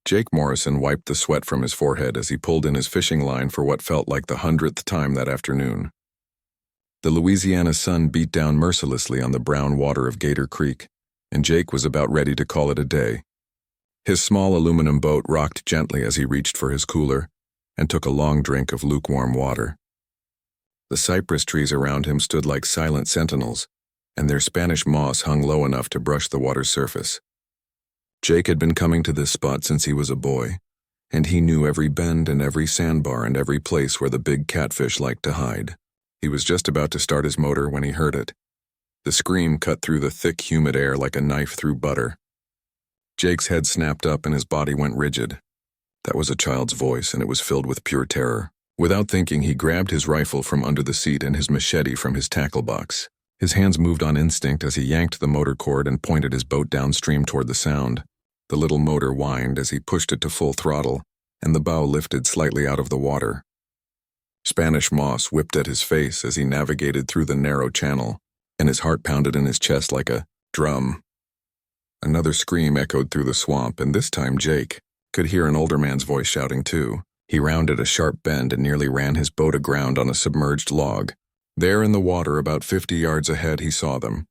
Jake Morrison wiped the sweat from his forehead as he pulled in his fishing line for what felt like the 100th time that afternoon. The Louisiana sun beat down mercilessly on the brown water of Gator Creek, and Jake was about ready to call it a day. His small aluminum boat rocked gently as he reached for his cooler and took a long drink of lukewarm water. The cypress trees around him stood like silent sentinels, and their Spanish moss hung low enough to brush the water's surface. Jake had been coming to this spot since he was a boy, and he knew every bend and every sandbar and every place where the big catfish liked to hide. He was just about to start his motor when he heard it. The scream cut through the thick, humid air like a knife through butter. Jake's head snapped up and his body went rigid. That was a child's voice, and it was filled with pure terror. Without thinking, he grabbed his rifle from under the seat and his machete from his tackle box. His hands moved on instinct as he yanked the motor cord and pointed his boat downstream toward the sound. The little motor whined as he pushed it to full throttle, and the bow lifted slightly out of the water. Spanish moss whipped at his face as he navigated through the narrow channel, and his heart pounded in his chest like a drum. Another scream echoed through the swamp, and this time Jake could hear an older man's voice shouting too. He rounded a sharp bend and nearly ran his boat aground on a submerged log. There in the water, about 50 yards ahead, he saw them.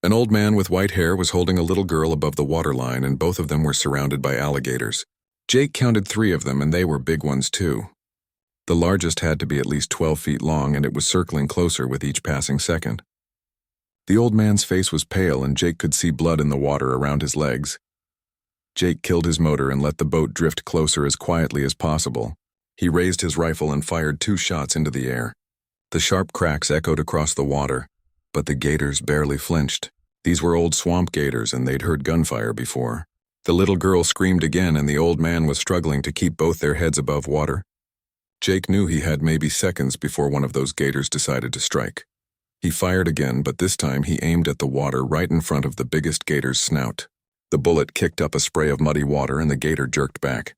An old man with white hair was holding a little girl above the waterline, and both of them were surrounded by alligators. Jake counted 3 of them, and they were big ones too. The largest had to be at least 12 feet long, and it was circling closer with each passing second. The old man's face was pale, and Jake could see blood in the water around his legs. Jake killed his motor and let the boat drift closer as quietly as possible. He raised his rifle and fired 2 shots into the air. The sharp cracks echoed across the water, but the gators barely flinched. These were old swamp gators, and they'd heard gunfire before. The little girl screamed again, and the old man was struggling to keep both their heads above water. Jake knew he had maybe seconds before one of those gators decided to strike. He fired again, but this time he aimed at the water right in front of the biggest gator's snout. The bullet kicked up a spray of muddy water, and the gator jerked back.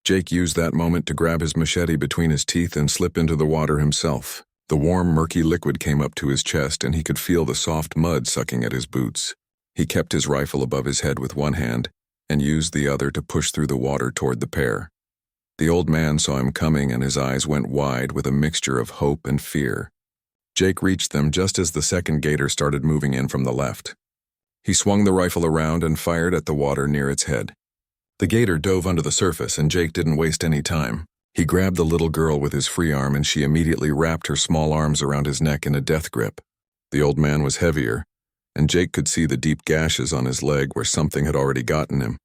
Jake used that moment to grab his machete between his teeth and slip into the water himself. The warm, murky liquid came up to his chest, and he could feel the soft mud sucking at his boots. He kept his rifle above his head with one hand and used the other to push through the water toward the pair. The old man saw him coming, and his eyes went wide with a mixture of hope and fear. Jake reached them just as the second gator started moving in from the left. He swung the rifle around and fired at the water near its head. The gator dove under the surface, and Jake didn't waste any time. He grabbed the little girl with his free arm, and she immediately wrapped her small arms around his neck in a death grip. The old man was heavier, and Jake could see the deep gashes on his leg where something had already gotten him.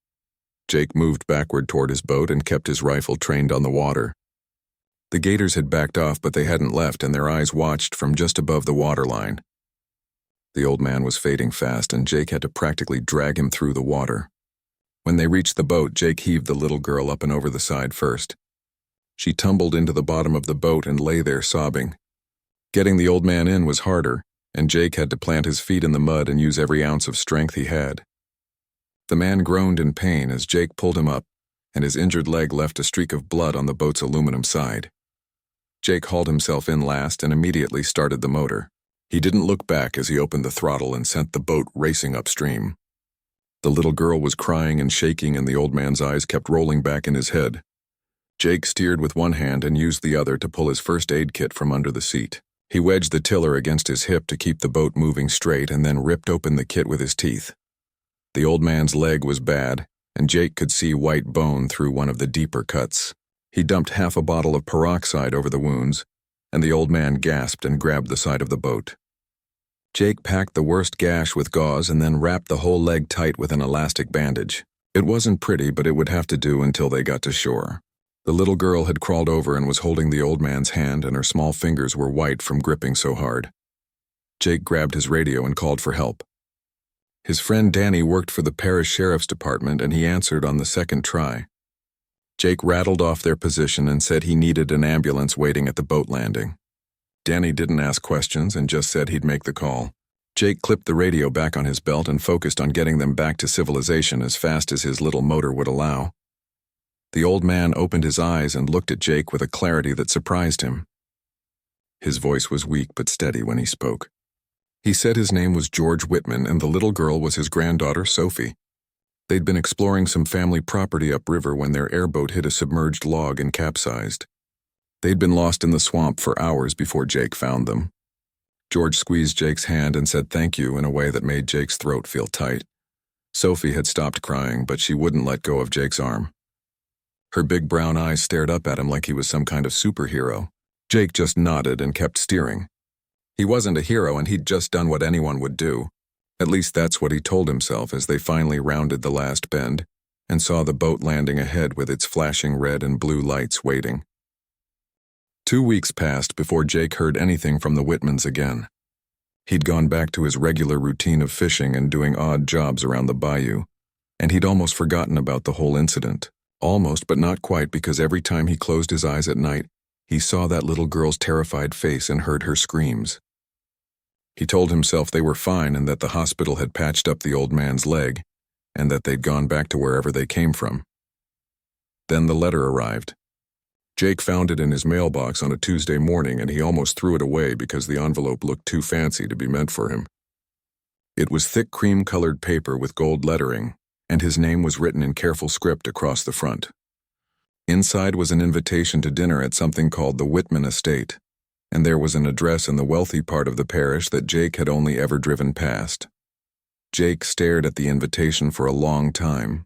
Jake moved backward toward his boat and kept his rifle trained on the water. The gators had backed off, but they hadn't left, and their eyes watched from just above the waterline. The old man was fading fast, and Jake had to practically drag him through the water. When they reached the boat, Jake heaved the little girl up and over the side first. She tumbled into the bottom of the boat and lay there sobbing. Getting the old man in was harder, and Jake had to plant his feet in the mud and use every ounce of strength he had. The man groaned in pain as Jake pulled him up, and his injured leg left a streak of blood on the boat's aluminum side. Jake hauled himself in last and immediately started the motor. He didn't look back as he opened the throttle and sent the boat racing upstream. The little girl was crying and shaking, and the old man's eyes kept rolling back in his head. Jake steered with one hand and used the other to pull his first aid kit from under the seat. He wedged the tiller against his hip to keep the boat moving straight and then ripped open the kit with his teeth. The old man's leg was bad, and Jake could see white bone through one of the deeper cuts. He dumped half a bottle of peroxide over the wounds, and the old man gasped and grabbed the side of the boat. Jake packed the worst gash with gauze and then wrapped the whole leg tight with an elastic bandage. It wasn't pretty, but it would have to do until they got to shore. The little girl had crawled over and was holding the old man's hand, and her small fingers were white from gripping so hard. Jake grabbed his radio and called for help. His friend Danny worked for the parish sheriff's department, and he answered on the second try. Jake rattled off their position and said he needed an ambulance waiting at the boat landing. Danny didn't ask questions and just said he'd make the call. Jake clipped the radio back on his belt and focused on getting them back to civilization as fast as his little motor would allow. The old man opened his eyes and looked at Jake with a clarity that surprised him. His voice was weak but steady when he spoke. He said his name was George Whitman and the little girl was his granddaughter, Sophie. They'd been exploring some family property upriver when their airboat hit a submerged log and capsized. They'd been lost in the swamp for hours before Jake found them. George squeezed Jake's hand and said thank you in a way that made Jake's throat feel tight. Sophie had stopped crying, but she wouldn't let go of Jake's arm. Her big brown eyes stared up at him like he was some kind of superhero. Jake just nodded and kept steering. He wasn't a hero and he'd just done what anyone would do. At least that's what he told himself as they finally rounded the last bend and saw the boat landing ahead with its flashing red and blue lights waiting. 2 weeks passed before Jake heard anything from the Whitmans again. He'd gone back to his regular routine of fishing and doing odd jobs around the bayou, and he'd almost forgotten about the whole incident. Almost, but not quite, because every time he closed his eyes at night, he saw that little girl's terrified face and heard her screams. He told himself they were fine and that the hospital had patched up the old man's leg, and that they'd gone back to wherever they came from. Then the letter arrived. Jake found it in his mailbox on a Tuesday morning, and he almost threw it away because the envelope looked too fancy to be meant for him. It was thick cream-colored paper with gold lettering, and his name was written in careful script across the front. Inside was an invitation to dinner at something called the Whitman Estate, and there was an address in the wealthy part of the parish that Jake had only ever driven past. Jake stared at the invitation for a long time.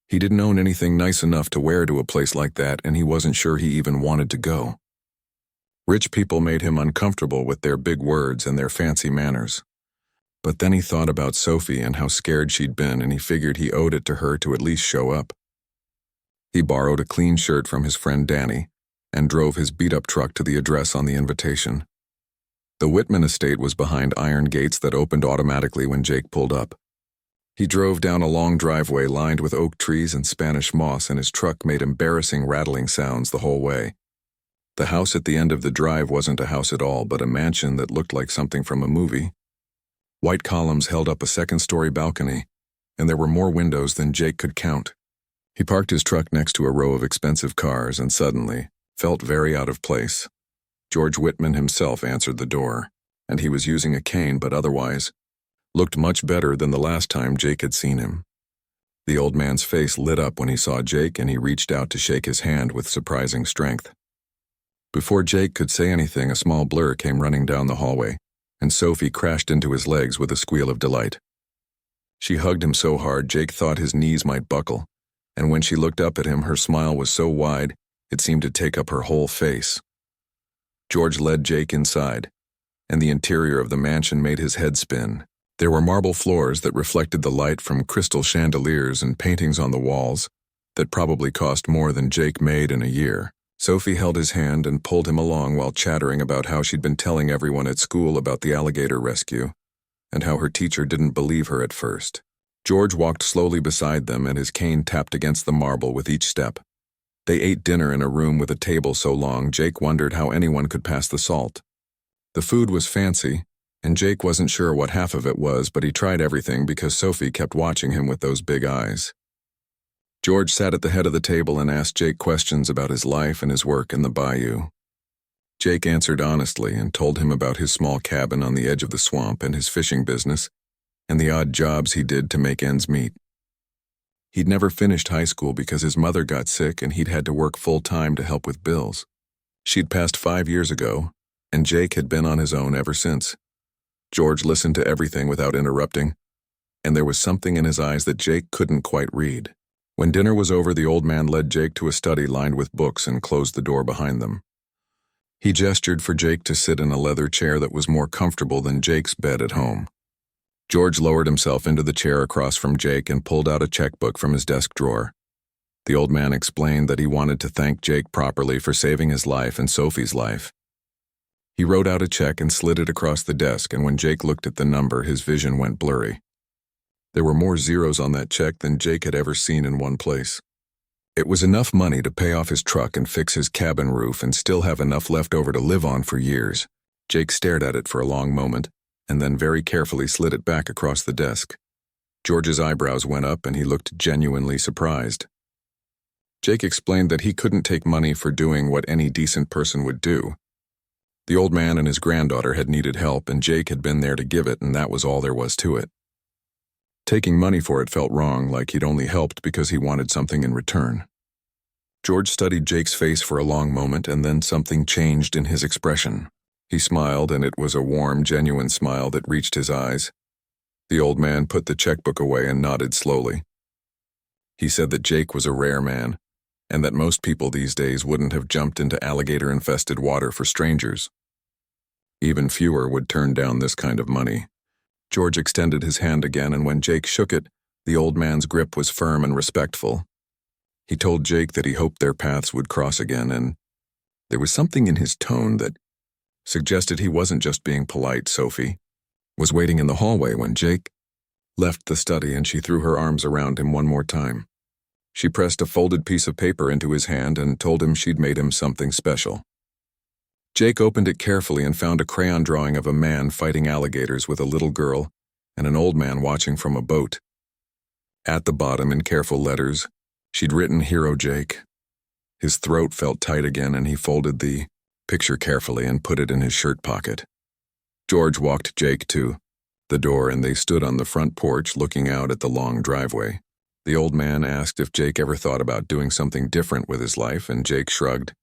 He didn't own anything nice enough to wear to a place like that, and he wasn't sure he even wanted to go. Rich people made him uncomfortable with their big words and their fancy manners. But then he thought about Sophie and how scared she'd been, and he figured he owed it to her to at least show up. He borrowed a clean shirt from his friend Danny and drove his beat-up truck to the address on the invitation. The Whitman estate was behind iron gates that opened automatically when Jake pulled up. He drove down a long driveway lined with oak trees and Spanish moss, and his truck made embarrassing rattling sounds the whole way. The house at the end of the drive wasn't a house at all, but a mansion that looked like something from a movie. White columns held up a second-story balcony, and there were more windows than Jake could count. He parked his truck next to a row of expensive cars and suddenly felt very out of place. George Whitman himself answered the door, and he was using a cane, but otherwise looked much better than the last time Jake had seen him. The old man's face lit up when he saw Jake, and he reached out to shake his hand with surprising strength. Before Jake could say anything, a small blur came running down the hallway, and Sophie crashed into his legs with a squeal of delight. She hugged him so hard Jake thought his knees might buckle, and when she looked up at him, her smile was so wide it seemed to take up her whole face. George led Jake inside, and the interior of the mansion made his head spin. There were marble floors that reflected the light from crystal chandeliers and paintings on the walls that probably cost more than Jake made in a year. Sophie held his hand and pulled him along while chattering about how she'd been telling everyone at school about the alligator rescue, and how her teacher didn't believe her at first. George walked slowly beside them, and his cane tapped against the marble with each step. They ate dinner in a room with a table so long Jake wondered how anyone could pass the salt. The food was fancy, and Jake wasn't sure what half of it was, but he tried everything because Sophie kept watching him with those big eyes. George sat at the head of the table and asked Jake questions about his life and his work in the bayou. Jake answered honestly and told him about his small cabin on the edge of the swamp and his fishing business, and the odd jobs he did to make ends meet. He'd never finished high school because his mother got sick and he'd had to work full-time to help with bills. She'd passed 5 years ago, and Jake had been on his own ever since. George listened to everything without interrupting, and there was something in his eyes that Jake couldn't quite read. When dinner was over, the old man led Jake to a study lined with books and closed the door behind them. He gestured for Jake to sit in a leather chair that was more comfortable than Jake's bed at home. George lowered himself into the chair across from Jake and pulled out a checkbook from his desk drawer. The old man explained that he wanted to thank Jake properly for saving his life and Sophie's life. He wrote out a check and slid it across the desk, and when Jake looked at the number, his vision went blurry. There were more zeros on that check than Jake had ever seen in one place. It was enough money to pay off his truck and fix his cabin roof and still have enough left over to live on for years. Jake stared at it for a long moment, and then very carefully slid it back across the desk. George's eyebrows went up and he looked genuinely surprised. Jake explained that he couldn't take money for doing what any decent person would do. The old man and his granddaughter had needed help, and Jake had been there to give it, and that was all there was to it. Taking money for it felt wrong, like he'd only helped because he wanted something in return. George studied Jake's face for a long moment, and then something changed in his expression. He smiled, and it was a warm, genuine smile that reached his eyes. The old man put the checkbook away and nodded slowly. He said that Jake was a rare man, and that most people these days wouldn't have jumped into alligator-infested water for strangers. Even fewer would turn down this kind of money. George extended his hand again, and when Jake shook it, the old man's grip was firm and respectful. He told Jake that he hoped their paths would cross again, and there was something in his tone that suggested he wasn't just being polite. Sophie was waiting in the hallway when Jake left the study, and she threw her arms around him one more time. She pressed a folded piece of paper into his hand and told him she'd made him something special. Jake opened it carefully and found a crayon drawing of a man fighting alligators with a little girl and an old man watching from a boat. At the bottom, in careful letters, she'd written "Hero Jake." His throat felt tight again, and he folded the picture carefully and put it in his shirt pocket. George walked Jake to the door, and they stood on the front porch looking out at the long driveway. The old man asked if Jake ever thought about doing something different with his life, and Jake shrugged.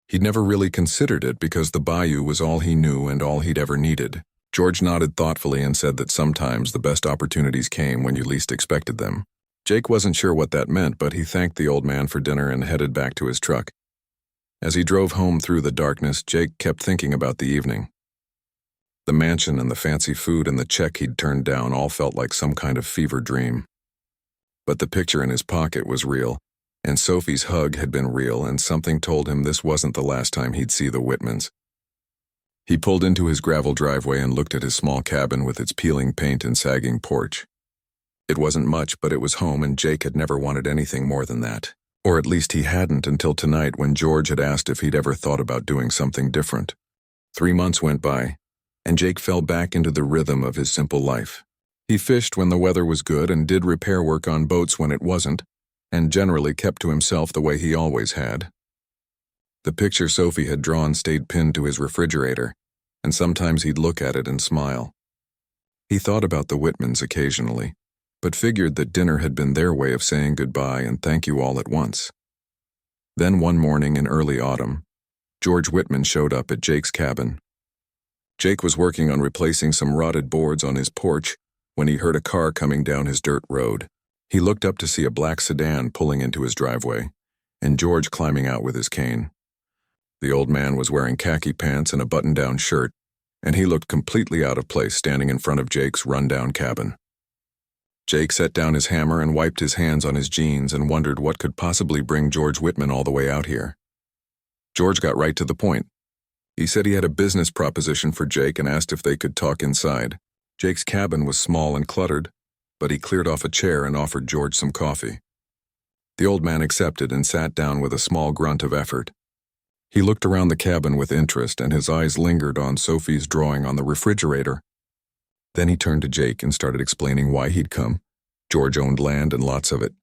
He'd never really considered it because the bayou was all he knew and all he'd ever needed. George nodded thoughtfully and said that sometimes the best opportunities came when you least expected them. Jake wasn't sure what that meant, but he thanked the old man for dinner and headed back to his truck. As he drove home through the darkness, Jake kept thinking about the evening. The mansion and the fancy food and the check he'd turned down all felt like some kind of fever dream. But the picture in his pocket was real, and Sophie's hug had been real, and something told him this wasn't the last time he'd see the Whitmans. He pulled into his gravel driveway and looked at his small cabin with its peeling paint and sagging porch. It wasn't much, but it was home, and Jake had never wanted anything more than that. Or at least he hadn't until tonight, when George had asked if he'd ever thought about doing something different. 3 months went by, and Jake fell back into the rhythm of his simple life. He fished when the weather was good and did repair work on boats when it wasn't, and generally kept to himself the way he always had. The picture Sophie had drawn stayed pinned to his refrigerator, and sometimes he'd look at it and smile. He thought about the Whitmans occasionally, but figured that dinner had been their way of saying goodbye and thank you all at once. Then one morning in early autumn, George Whitman showed up at Jake's cabin. Jake was working on replacing some rotted boards on his porch when he heard a car coming down his dirt road. He looked up to see a black sedan pulling into his driveway, and George climbing out with his cane. The old man was wearing khaki pants and a button-down shirt, and he looked completely out of place standing in front of Jake's run-down cabin. Jake set down his hammer and wiped his hands on his jeans and wondered what could possibly bring George Whitman all the way out here. George got right to the point. He said he had a business proposition for Jake and asked if they could talk inside. Jake's cabin was small and cluttered, but he cleared off a chair and offered George some coffee. The old man accepted and sat down with a small grunt of effort. He looked around the cabin with interest, and his eyes lingered on Sophie's drawing on the refrigerator. Then he turned to Jake and started explaining why he'd come. George owned land, and lots of it.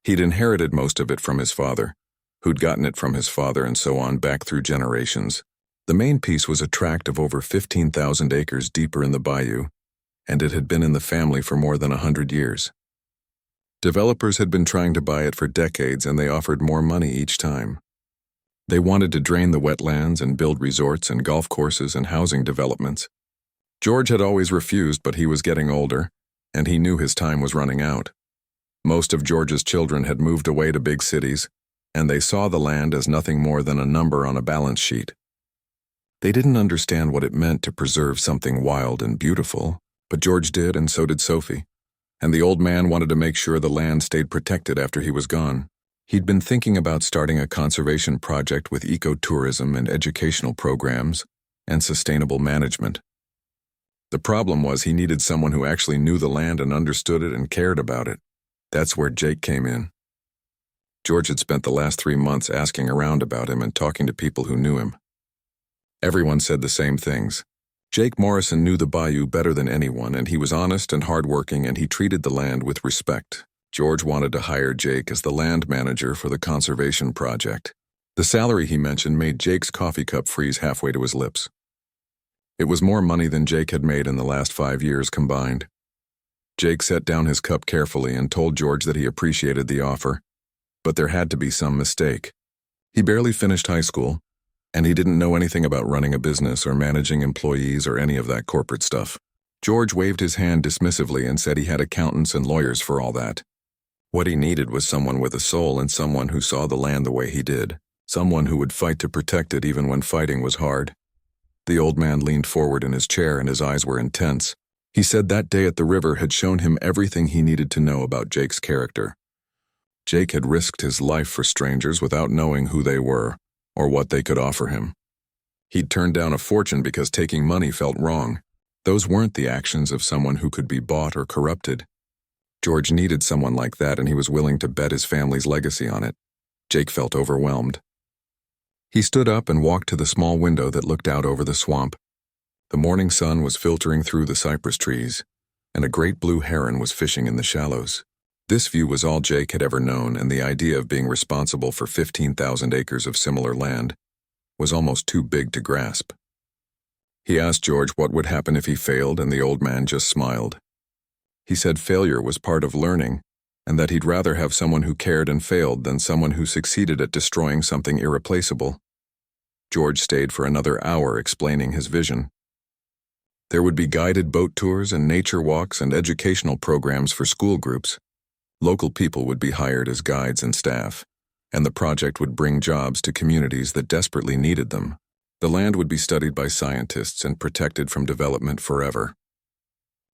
He'd inherited most of it from his father, who'd gotten it from his father, and so on back through generations. The main piece was a tract of over 15,000 acres deeper in the bayou, and it had been in the family for more than 100 years. Developers had been trying to buy it for decades, and they offered more money each time. They wanted to drain the wetlands and build resorts and golf courses and housing developments. George had always refused, but he was getting older, and he knew his time was running out. Most of George's children had moved away to big cities, and they saw the land as nothing more than a number on a balance sheet. They didn't understand what it meant to preserve something wild and beautiful, but George did, and so did Sophie. And the old man wanted to make sure the land stayed protected after he was gone. He'd been thinking about starting a conservation project with ecotourism and educational programs and sustainable management. The problem was he needed someone who actually knew the land and understood it and cared about it. That's where Jake came in. George had spent the last 3 months asking around about him and talking to people who knew him. Everyone said the same things. Jake Morrison knew the bayou better than anyone, and he was honest and hardworking, and he treated the land with respect. George wanted to hire Jake as the land manager for the conservation project. The salary he mentioned made Jake's coffee cup freeze halfway to his lips. It was more money than Jake had made in the last 5 years combined. Jake set down his cup carefully and told George that he appreciated the offer, but there had to be some mistake. He barely finished high school, and he didn't know anything about running a business or managing employees or any of that corporate stuff. George waved his hand dismissively and said he had accountants and lawyers for all that. What he needed was someone with a soul and someone who saw the land the way he did, someone who would fight to protect it even when fighting was hard. The old man leaned forward in his chair and his eyes were intense. He said that day at the river had shown him everything he needed to know about Jake's character. Jake had risked his life for strangers without knowing who they were or what they could offer him. He'd turned down a fortune because taking money felt wrong. Those weren't the actions of someone who could be bought or corrupted. George needed someone like that, and he was willing to bet his family's legacy on it. Jake felt overwhelmed. He stood up and walked to the small window that looked out over the swamp. The morning sun was filtering through the cypress trees, and a great blue heron was fishing in the shallows. This view was all Jake had ever known, and the idea of being responsible for 15,000 acres of similar land was almost too big to grasp. He asked George what would happen if he failed, and the old man just smiled. He said failure was part of learning, and that he'd rather have someone who cared and failed than someone who succeeded at destroying something irreplaceable. George stayed for another hour explaining his vision. There would be guided boat tours and nature walks and educational programs for school groups. Local people would be hired as guides and staff, and the project would bring jobs to communities that desperately needed them. The land would be studied by scientists and protected from development forever.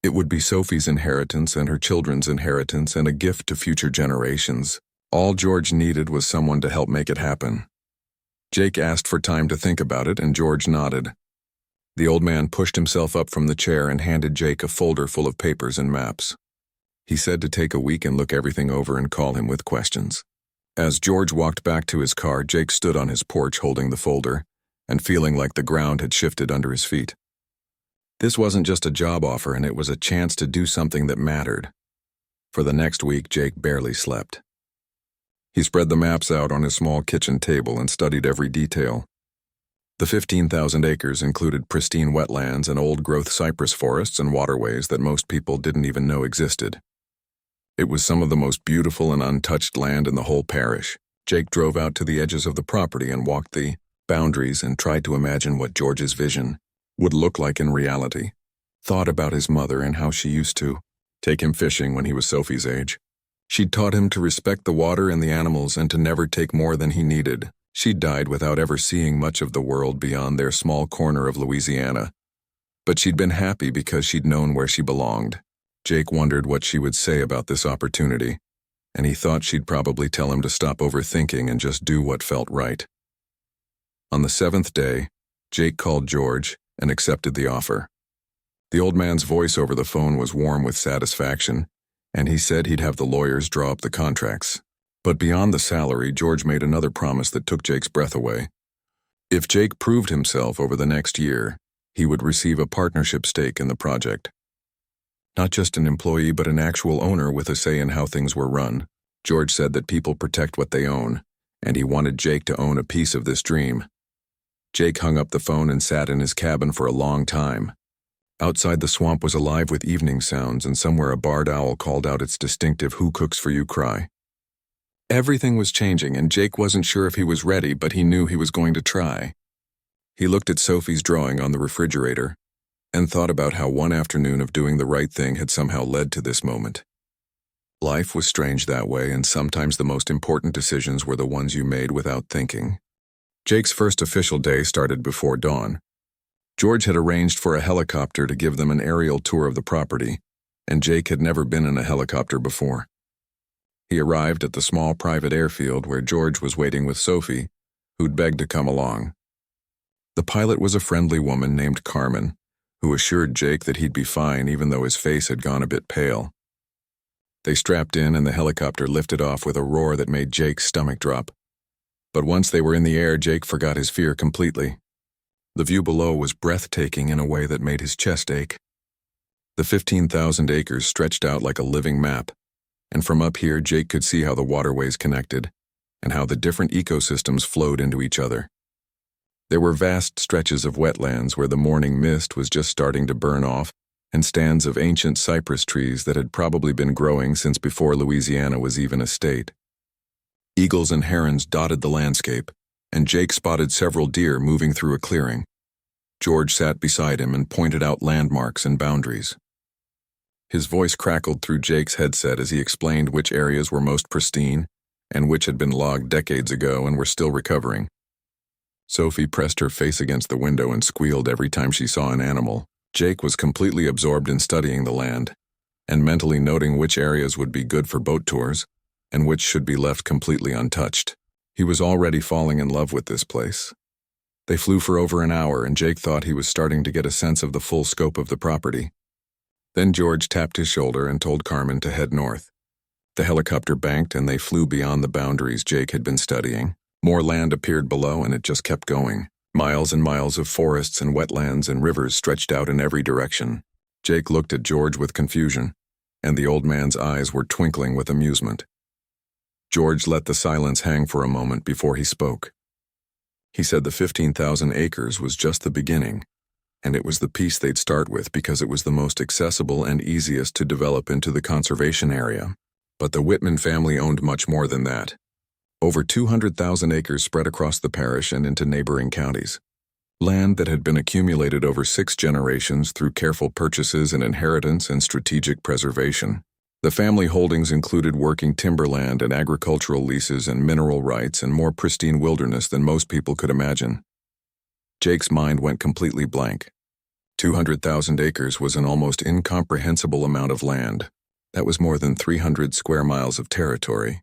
It would be Sophie's inheritance and her children's inheritance and a gift to future generations. All George needed was someone to help make it happen. Jake asked for time to think about it, and George nodded. The old man pushed himself up from the chair and handed Jake a folder full of papers and maps. He said to take a week and look everything over and call him with questions. As George walked back to his car, Jake stood on his porch holding the folder and feeling like the ground had shifted under his feet. This wasn't just a job offer, and it was a chance to do something that mattered. For the next week, Jake barely slept. He spread the maps out on his small kitchen table and studied every detail. The 15,000 acres included pristine wetlands and old-growth cypress forests and waterways that most people didn't even know existed. It was some of the most beautiful and untouched land in the whole parish. Jake drove out to the edges of the property and walked the boundaries and tried to imagine what George's vision would look like in reality. Thought about his mother and how she used to take him fishing when he was Sophie's age. She'd taught him to respect the water and the animals and to never take more than he needed. She died without ever seeing much of the world beyond their small corner of Louisiana. But she'd been happy because she'd known where she belonged. Jake wondered what she would say about this opportunity, and he thought she'd probably tell him to stop overthinking and just do what felt right. On the 7th day, Jake called George and accepted the offer. The old man's voice over the phone was warm with satisfaction, and he said he'd have the lawyers draw up the contracts. But beyond the salary, George made another promise that took Jake's breath away. If Jake proved himself over the next year, he would receive a partnership stake in the project. Not just an employee, but an actual owner with a say in how things were run. George said that people protect what they own, and he wanted Jake to own a piece of this dream. Jake hung up the phone and sat in his cabin for a long time. Outside, the swamp was alive with evening sounds, and somewhere a barred owl called out its distinctive "Who cooks for you" cry. Everything was changing, and Jake wasn't sure if he was ready, but he knew he was going to try. He looked at Sophie's drawing on the refrigerator and thought about how one afternoon of doing the right thing had somehow led to this moment. Life was strange that way, and sometimes the most important decisions were the ones you made without thinking. Jake's first official day started before dawn. George had arranged for a helicopter to give them an aerial tour of the property, and Jake had never been in a helicopter before. He arrived at the small private airfield where George was waiting with Sophie, who'd begged to come along. The pilot was a friendly woman named Carmen, who assured Jake that he'd be fine even though his face had gone a bit pale. They strapped in and the helicopter lifted off with a roar that made Jake's stomach drop. But once they were in the air, Jake forgot his fear completely. The view below was breathtaking in a way that made his chest ache. The 15,000 acres stretched out like a living map, and from up here Jake could see how the waterways connected and how the different ecosystems flowed into each other. There were vast stretches of wetlands where the morning mist was just starting to burn off, and stands of ancient cypress trees that had probably been growing since before Louisiana was even a state. Eagles and herons dotted the landscape, and Jake spotted several deer moving through a clearing. George sat beside him and pointed out landmarks and boundaries. His voice crackled through Jake's headset as he explained which areas were most pristine and which had been logged decades ago and were still recovering. Sophie pressed her face against the window and squealed every time she saw an animal. Jake was completely absorbed in studying the land and mentally noting which areas would be good for boat tours and which should be left completely untouched. He was already falling in love with this place. They flew for over an hour, and Jake thought he was starting to get a sense of the full scope of the property. Then George tapped his shoulder and told Carmen to head north. The helicopter banked, and they flew beyond the boundaries Jake had been studying. More land appeared below, and it just kept going. Miles and miles of forests and wetlands and rivers stretched out in every direction. Jake looked at George with confusion, and the old man's eyes were twinkling with amusement. George let the silence hang for a moment before he spoke. He said the 15,000 acres was just the beginning, and it was the piece they'd start with because it was the most accessible and easiest to develop into the conservation area. But the Whitman family owned much more than that. Over 200,000 acres spread across the parish and into neighboring counties. Land that had been accumulated over 6 generations through careful purchases and inheritance and strategic preservation. The family holdings included working timberland and agricultural leases and mineral rights and more pristine wilderness than most people could imagine. Jake's mind went completely blank. 200,000 acres was an almost incomprehensible amount of land. That was more than 300 square miles of territory.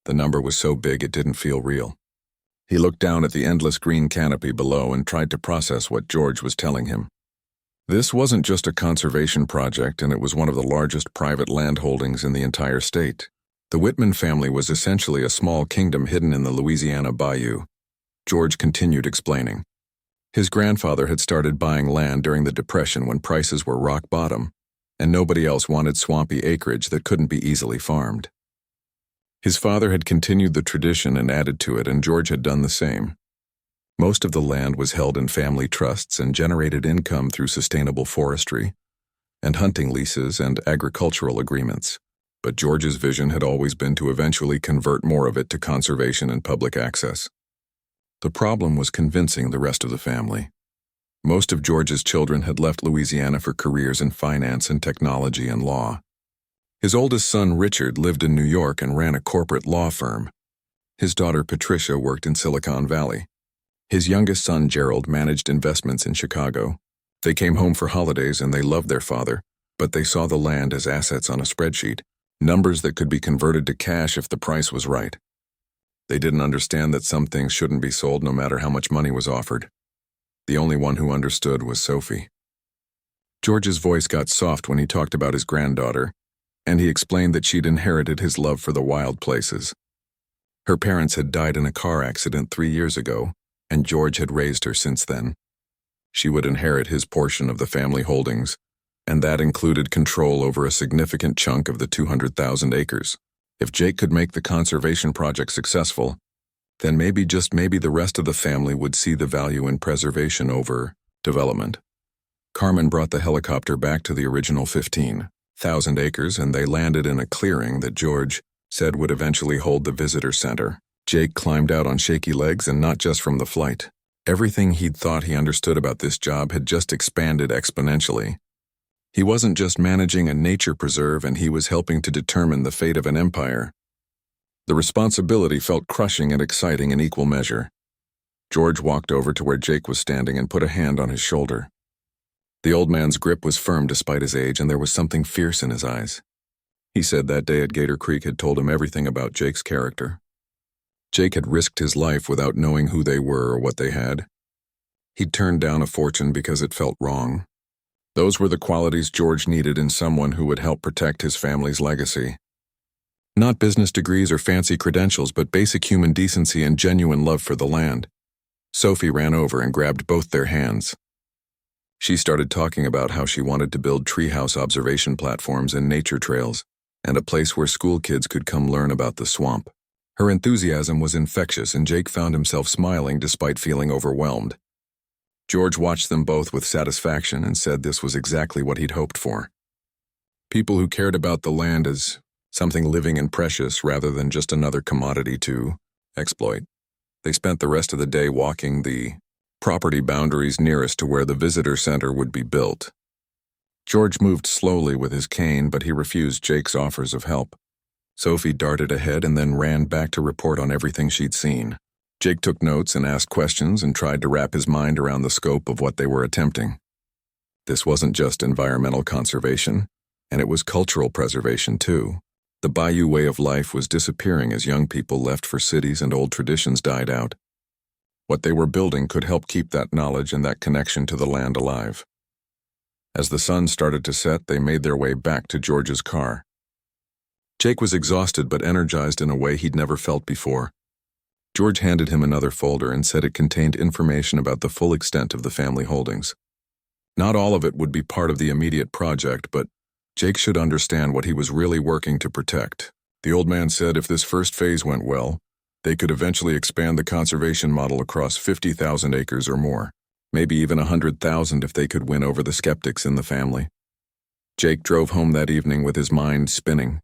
The number was so big it didn't feel real. He looked down at the endless green canopy below and tried to process what George was telling him. This wasn't just a conservation project, and it was one of the largest private land holdings in the entire state. The Whitman family was essentially a small kingdom hidden in the Louisiana bayou. George continued explaining. His grandfather had started buying land during the Depression when prices were rock bottom, and nobody else wanted swampy acreage that couldn't be easily farmed. His father had continued the tradition and added to it, and George had done the same. Most of the land was held in family trusts and generated income through sustainable forestry and hunting leases and agricultural agreements. But George's vision had always been to eventually convert more of it to conservation and public access. The problem was convincing the rest of the family. Most of George's children had left Louisiana for careers in finance and technology and law. His oldest son, Richard, lived in New York and ran a corporate law firm. His daughter, Patricia, worked in Silicon Valley. His youngest son, Gerald, managed investments in Chicago. They came home for holidays and they loved their father, but they saw the land as assets on a spreadsheet, numbers that could be converted to cash if the price was right. They didn't understand that some things shouldn't be sold no matter how much money was offered. The only one who understood was Sophie. George's voice got soft when he talked about his granddaughter, and he explained that she'd inherited his love for the wild places. Her parents had died in a car accident 3 years ago, and George had raised her since then. She would inherit his portion of the family holdings, and that included control over a significant chunk of the 200,000 acres. If Jake could make the conservation project successful, then maybe, just maybe, the rest of the family would see the value in preservation over development. Carmen brought the helicopter back to the original 15,000 acres, and they landed in a clearing that George said would eventually hold the visitor center. Jake climbed out on shaky legs, and not just from the flight. Everything he'd thought he understood about this job had just expanded exponentially. He wasn't just managing a nature preserve, and he was helping to determine the fate of an empire. The responsibility felt crushing and exciting in equal measure. George walked over to where Jake was standing and put a hand on his shoulder. The old man's grip was firm despite his age, and there was something fierce in his eyes. He said that day at Gator Creek had told him everything about Jake's character. Jake had risked his life without knowing who they were or what they had. He'd turned down a fortune because it felt wrong. Those were the qualities George needed in someone who would help protect his family's legacy. Not business degrees or fancy credentials, but basic human decency and genuine love for the land. Sophie ran over and grabbed both their hands. She started talking about how she wanted to build treehouse observation platforms and nature trails, and a place where school kids could come learn about the swamp. Her enthusiasm was infectious, and Jake found himself smiling despite feeling overwhelmed. George watched them both with satisfaction and said this was exactly what he'd hoped for. People who cared about the land as something living and precious rather than just another commodity to exploit. They spent the rest of the day walking the property boundaries nearest to where the visitor center would be built. George moved slowly with his cane, but he refused Jake's offers of help. Sophie darted ahead and then ran back to report on everything she'd seen. Jake took notes and asked questions and tried to wrap his mind around the scope of what they were attempting. This wasn't just environmental conservation, and it was cultural preservation too. The bayou way of life was disappearing as young people left for cities and old traditions died out. What they were building could help keep that knowledge and that connection to the land alive. As the sun started to set, they made their way back to George's car. Jake was exhausted but energized in a way he'd never felt before. George handed him another folder and said it contained information about the full extent of the family holdings. Not all of it would be part of the immediate project, but Jake should understand what he was really working to protect. The old man said if this first phase went well, they could eventually expand the conservation model across 50,000 acres or more, maybe even 100,000 if they could win over the skeptics in the family. Jake drove home that evening with his mind spinning.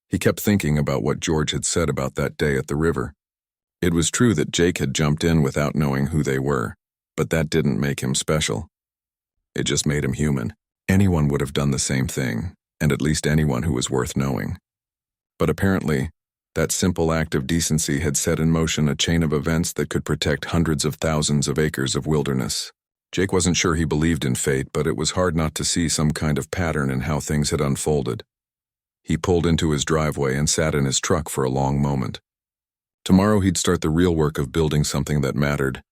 He kept thinking about what George had said about that day at the river. It was true that Jake had jumped in without knowing who they were, but that didn't make him special. It just made him human. Anyone would have done the same thing, and at least anyone who was worth knowing. But apparently, that simple act of decency had set in motion a chain of events that could protect hundreds of thousands of acres of wilderness. Jake wasn't sure he believed in fate, but it was hard not to see some kind of pattern in how things had unfolded. He pulled into his driveway and sat in his truck for a long moment. Tomorrow he'd start the real work of building something that mattered,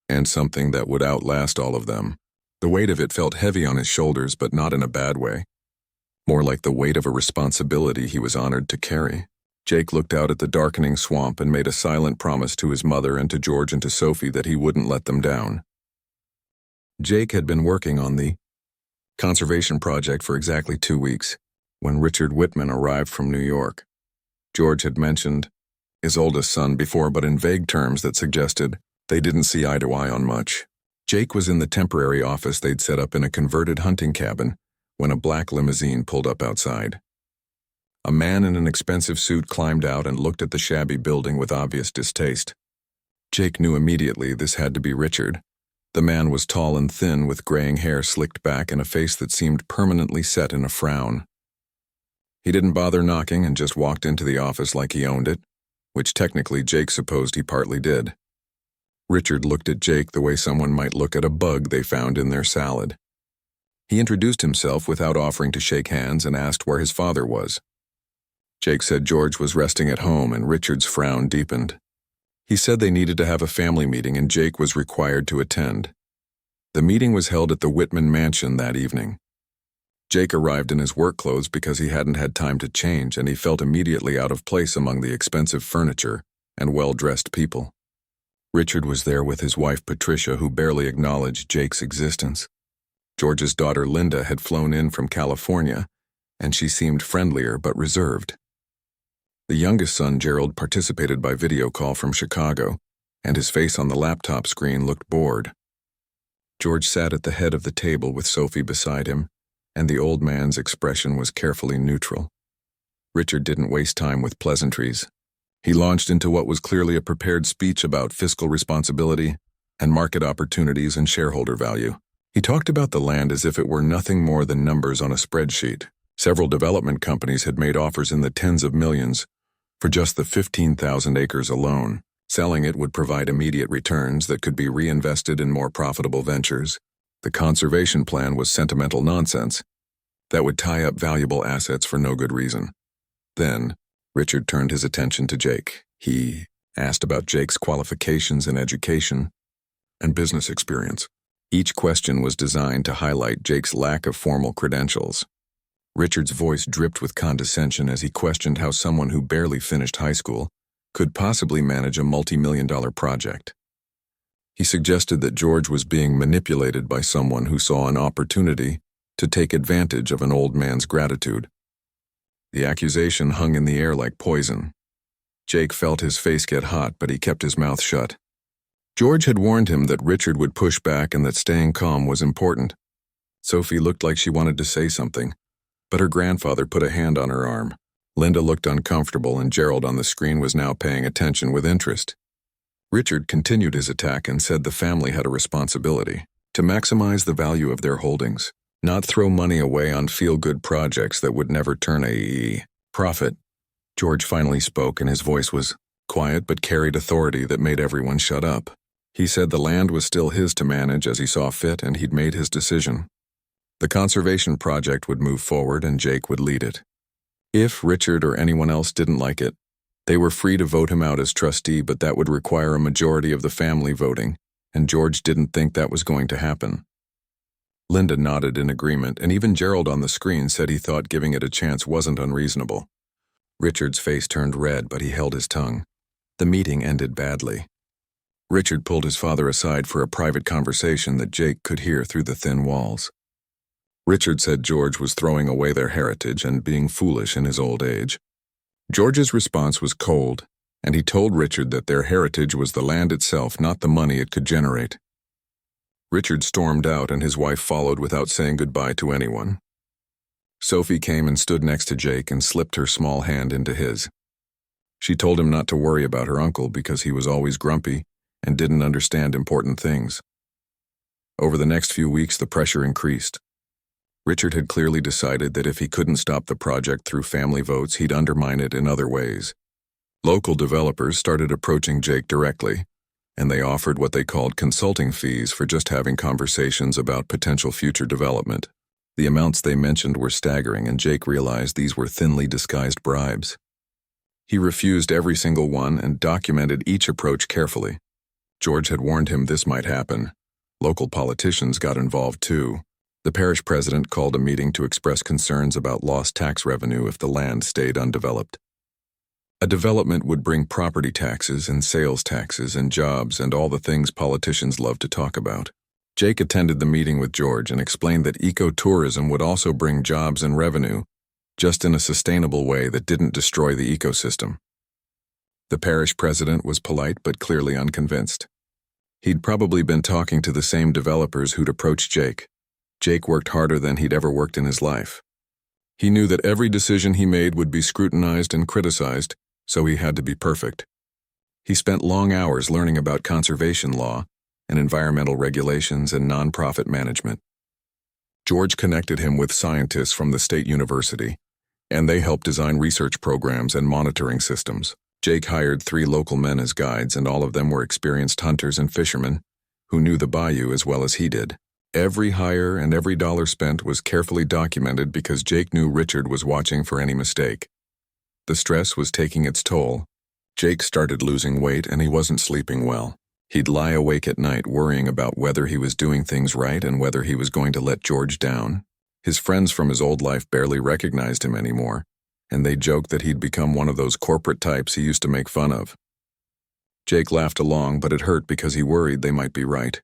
and something that would outlast all of them. The weight of it felt heavy on his shoulders, but not in a bad way. More like the weight of a responsibility he was honored to carry. Jake looked out at the darkening swamp and made a silent promise to his mother and to George and to Sophie that he wouldn't let them down. Jake had been working on the conservation project for exactly 2 weeks when Richard Whitman arrived from New York. George had mentioned his oldest son before, but in vague terms that suggested they didn't see eye to eye on much. Jake was in the temporary office they'd set up in a converted hunting cabin when a black limousine pulled up outside. A man in an expensive suit climbed out and looked at the shabby building with obvious distaste. Jake knew immediately this had to be Richard. The man was tall and thin with graying hair slicked back and a face that seemed permanently set in a frown. He didn't bother knocking and just walked into the office like he owned it, which technically Jake supposed he partly did. Richard looked at Jake the way someone might look at a bug they found in their salad. He introduced himself without offering to shake hands and asked where his father was. Jake said George was resting at home, and Richard's frown deepened. He said they needed to have a family meeting and Jake was required to attend. The meeting was held at the Whitman mansion that evening. Jake arrived in his work clothes because he hadn't had time to change, and he felt immediately out of place among the expensive furniture and well-dressed people. Richard was there with his wife Patricia, who barely acknowledged Jake's existence. George's daughter Linda had flown in from California, and she seemed friendlier but reserved. The youngest son, Gerald, participated by video call from Chicago, and his face on the laptop screen looked bored. George sat at the head of the table with Sophie beside him, and the old man's expression was carefully neutral. Richard didn't waste time with pleasantries. He launched into what was clearly a prepared speech about fiscal responsibility and market opportunities and shareholder value. He talked about the land as if it were nothing more than numbers on a spreadsheet. Several development companies had made offers in the tens of millions for just the 15,000 acres alone. Selling it would provide immediate returns that could be reinvested in more profitable ventures. The conservation plan was sentimental nonsense that would tie up valuable assets for no good reason. Then, Richard turned his attention to Jake. He asked about Jake's qualifications in education and business experience. Each question was designed to highlight Jake's lack of formal credentials. Richard's voice dripped with condescension as he questioned how someone who barely finished high school could possibly manage a multi-million-dollar project. He suggested that George was being manipulated by someone who saw an opportunity to take advantage of an old man's gratitude. The accusation hung in the air like poison. Jake felt his face get hot, but he kept his mouth shut. George had warned him that Richard would push back and that staying calm was important. Sophie looked like she wanted to say something, but her grandfather put a hand on her arm. Linda looked uncomfortable, and Gerald on the screen was now paying attention with interest. Richard continued his attack and said the family had a responsibility to maximize the value of their holdings, not throw money away on feel-good projects that would never turn a profit. George finally spoke, and his voice was quiet but carried authority that made everyone shut up. He said the land was still his to manage as he saw fit, and he'd made his decision. The conservation project would move forward and Jake would lead it. If Richard or anyone else didn't like it, they were free to vote him out as trustee, but that would require a majority of the family voting, and George didn't think that was going to happen. Linda nodded in agreement, and even Gerald on the screen said he thought giving it a chance wasn't unreasonable. Richard's face turned red, but he held his tongue. The meeting ended badly. Richard pulled his father aside for a private conversation that Jake could hear through the thin walls. Richard said George was throwing away their heritage and being foolish in his old age. George's response was cold, and he told Richard that their heritage was the land itself, not the money it could generate. Richard stormed out, and his wife followed without saying goodbye to anyone. Sophie came and stood next to Jake and slipped her small hand into his. She told him not to worry about her uncle because he was always grumpy and didn't understand important things. Over the next few weeks, the pressure increased. Richard had clearly decided that if he couldn't stop the project through family votes, he'd undermine it in other ways. Local developers started approaching Jake directly, and they offered what they called consulting fees for just having conversations about potential future development. The amounts they mentioned were staggering, and Jake realized these were thinly disguised bribes. He refused every single one and documented each approach carefully. George had warned him this might happen. Local politicians got involved too. The parish president called a meeting to express concerns about lost tax revenue if the land stayed undeveloped. A development would bring property taxes and sales taxes and jobs and all the things politicians love to talk about. Jake attended the meeting with George and explained that ecotourism would also bring jobs and revenue, just in a sustainable way that didn't destroy the ecosystem. The parish president was polite but clearly unconvinced. He'd probably been talking to the same developers who'd approached Jake. Jake worked harder than he'd ever worked in his life. He knew that every decision he made would be scrutinized and criticized, so he had to be perfect. He spent long hours learning about conservation law and environmental regulations and nonprofit management. George connected him with scientists from the state university, and they helped design research programs and monitoring systems. Jake hired 3 local men as guides, and all of them were experienced hunters and fishermen who knew the bayou as well as he did. Every hire and every dollar spent was carefully documented because Jake knew Richard was watching for any mistake. The stress was taking its toll. Jake started losing weight and he wasn't sleeping well. He'd lie awake at night worrying about whether he was doing things right and whether he was going to let George down. His friends from his old life barely recognized him anymore, and they joked that he'd become one of those corporate types he used to make fun of. Jake laughed along, but it hurt because he worried they might be right.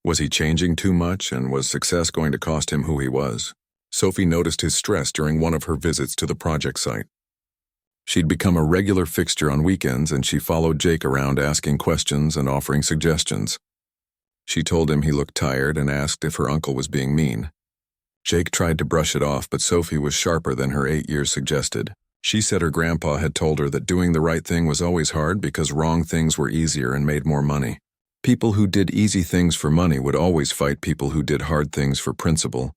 Was he changing too much, and was success going to cost him who he was? Sophie noticed his stress during one of her visits to the project site. She'd become a regular fixture on weekends, and she followed Jake around asking questions and offering suggestions. She told him he looked tired and asked if her uncle was being mean. Jake tried to brush it off, but Sophie was sharper than her 8 years suggested. She said her grandpa had told her that doing the right thing was always hard because wrong things were easier and made more money. People who did easy things for money would always fight people who did hard things for principle.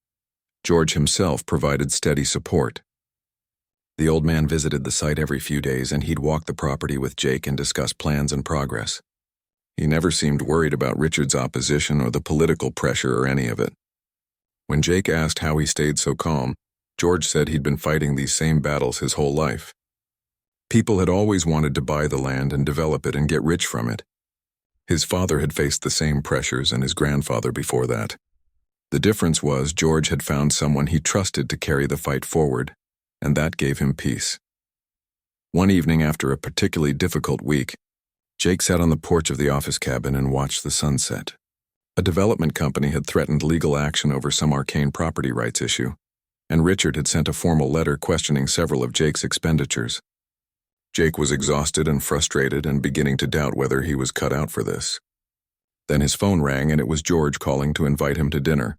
George himself provided steady support. The old man visited the site every few days, and he'd walk the property with Jake and discuss plans and progress. He never seemed worried about Richard's opposition or the political pressure or any of it. When Jake asked how he stayed so calm, George said he'd been fighting these same battles his whole life. People had always wanted to buy the land and develop it and get rich from it. His father had faced the same pressures, and his grandfather before that. The difference was George had found someone he trusted to carry the fight forward, and that gave him peace. One evening after a particularly difficult week, Jake sat on the porch of the office cabin and watched the sunset. A development company had threatened legal action over some arcane property rights issue, and Richard had sent a formal letter questioning several of Jake's expenditures. Jake was exhausted and frustrated and beginning to doubt whether he was cut out for this. Then his phone rang and it was George calling to invite him to dinner.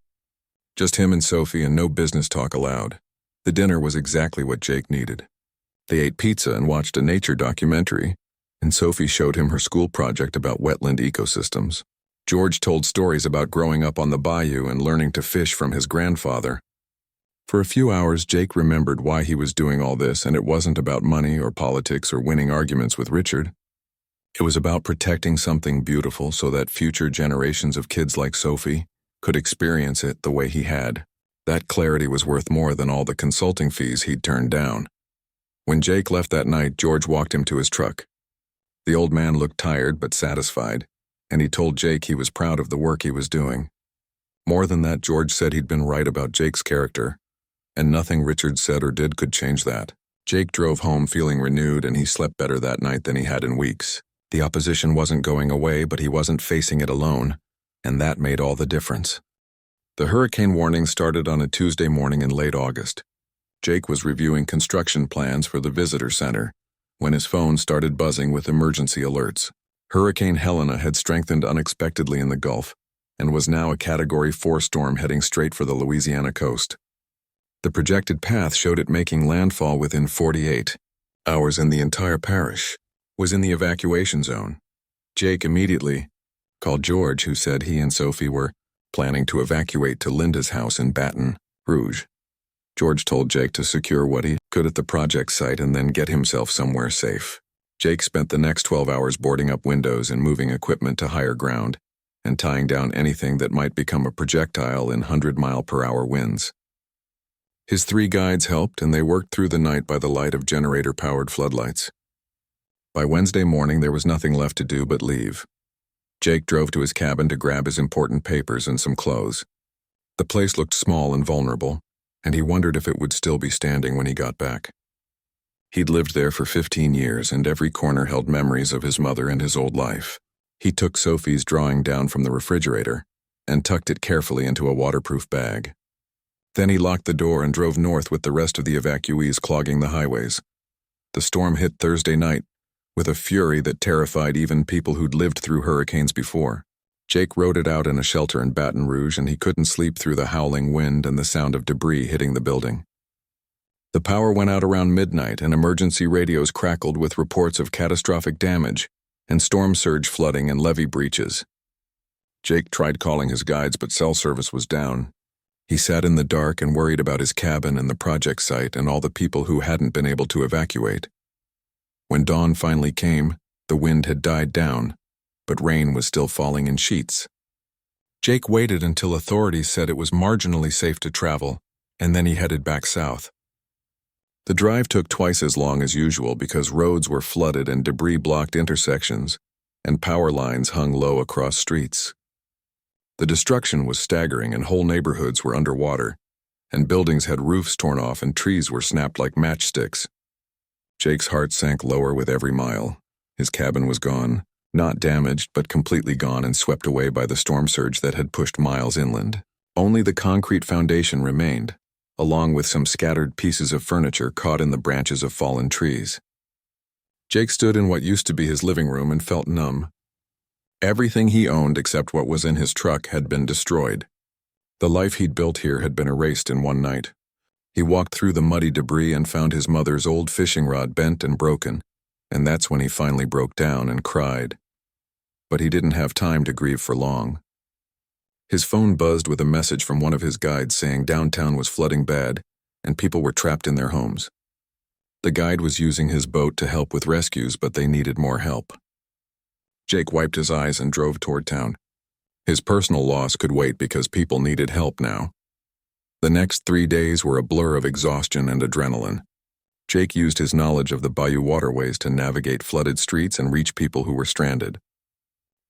Just him and Sophie and no business talk allowed. The dinner was exactly what Jake needed. They ate pizza and watched a nature documentary, and Sophie showed him her school project about wetland ecosystems. George told stories about growing up on the bayou and learning to fish from his grandfather. For a few hours, Jake remembered why he was doing all this, and it wasn't about money or politics or winning arguments with Richard. It was about protecting something beautiful so that future generations of kids like Sophie could experience it the way he had. That clarity was worth more than all the consulting fees he'd turned down. When Jake left that night, George walked him to his truck. The old man looked tired but satisfied, and he told Jake he was proud of the work he was doing. More than that, George said he'd been right about Jake's character, and nothing Richard said or did could change that. Jake drove home feeling renewed, and he slept better that night than he had in weeks. The opposition wasn't going away, but he wasn't facing it alone, and that made all the difference. The hurricane warning started on a Tuesday morning in late August. Jake was reviewing construction plans for the visitor center when his phone started buzzing with emergency alerts. Hurricane Helena had strengthened unexpectedly in the Gulf and was now a Category 4 storm heading straight for the Louisiana coast. The projected path showed it making landfall within 48 hours, and the entire parish was in the evacuation zone. Jake immediately called George, who said he and Sophie were planning to evacuate to Linda's house in Baton Rouge. George told Jake to secure what he could at the project site and then get himself somewhere safe. Jake spent the next 12 hours boarding up windows and moving equipment to higher ground and tying down anything that might become a projectile in 100-mile-per-hour winds. His 3 guides helped, and they worked through the night by the light of generator-powered floodlights. By Wednesday morning, there was nothing left to do but leave. Jake drove to his cabin to grab his important papers and some clothes. The place looked small and vulnerable, and he wondered if it would still be standing when he got back. He'd lived there for 15 years, and every corner held memories of his mother and his old life. He took Sophie's drawing down from the refrigerator and tucked it carefully into a waterproof bag. Then he locked the door and drove north with the rest of the evacuees clogging the highways. The storm hit Thursday night with a fury that terrified even people who'd lived through hurricanes before. Jake rode it out in a shelter in Baton Rouge, and he couldn't sleep through the howling wind and the sound of debris hitting the building. The power went out around midnight, and emergency radios crackled with reports of catastrophic damage and storm surge flooding and levee breaches. Jake tried calling his guides, but cell service was down. He sat in the dark and worried about his cabin and the project site and all the people who hadn't been able to evacuate. When dawn finally came, the wind had died down, but rain was still falling in sheets. Jake waited until authorities said it was marginally safe to travel, and then he headed back south. The drive took twice as long as usual because roads were flooded and debris blocked intersections, and power lines hung low across streets. The destruction was staggering, and whole neighborhoods were underwater, and buildings had roofs torn off and trees were snapped like matchsticks. Jake's heart sank lower with every mile. His cabin was gone, not damaged, but completely gone and swept away by the storm surge that had pushed miles inland. Only the concrete foundation remained, along with some scattered pieces of furniture caught in the branches of fallen trees. Jake stood in what used to be his living room and felt numb. Everything he owned except what was in his truck had been destroyed. The life he'd built here had been erased in one night. He walked through the muddy debris and found his mother's old fishing rod bent and broken, and that's when he finally broke down and cried. But he didn't have time to grieve for long. His phone buzzed with a message from one of his guides saying downtown was flooding bad and people were trapped in their homes. The guide was using his boat to help with rescues, but they needed more help. Jake wiped his eyes and drove toward town. His personal loss could wait because people needed help now. The next 3 days were a blur of exhaustion and adrenaline. Jake used his knowledge of the bayou waterways to navigate flooded streets and reach people who were stranded.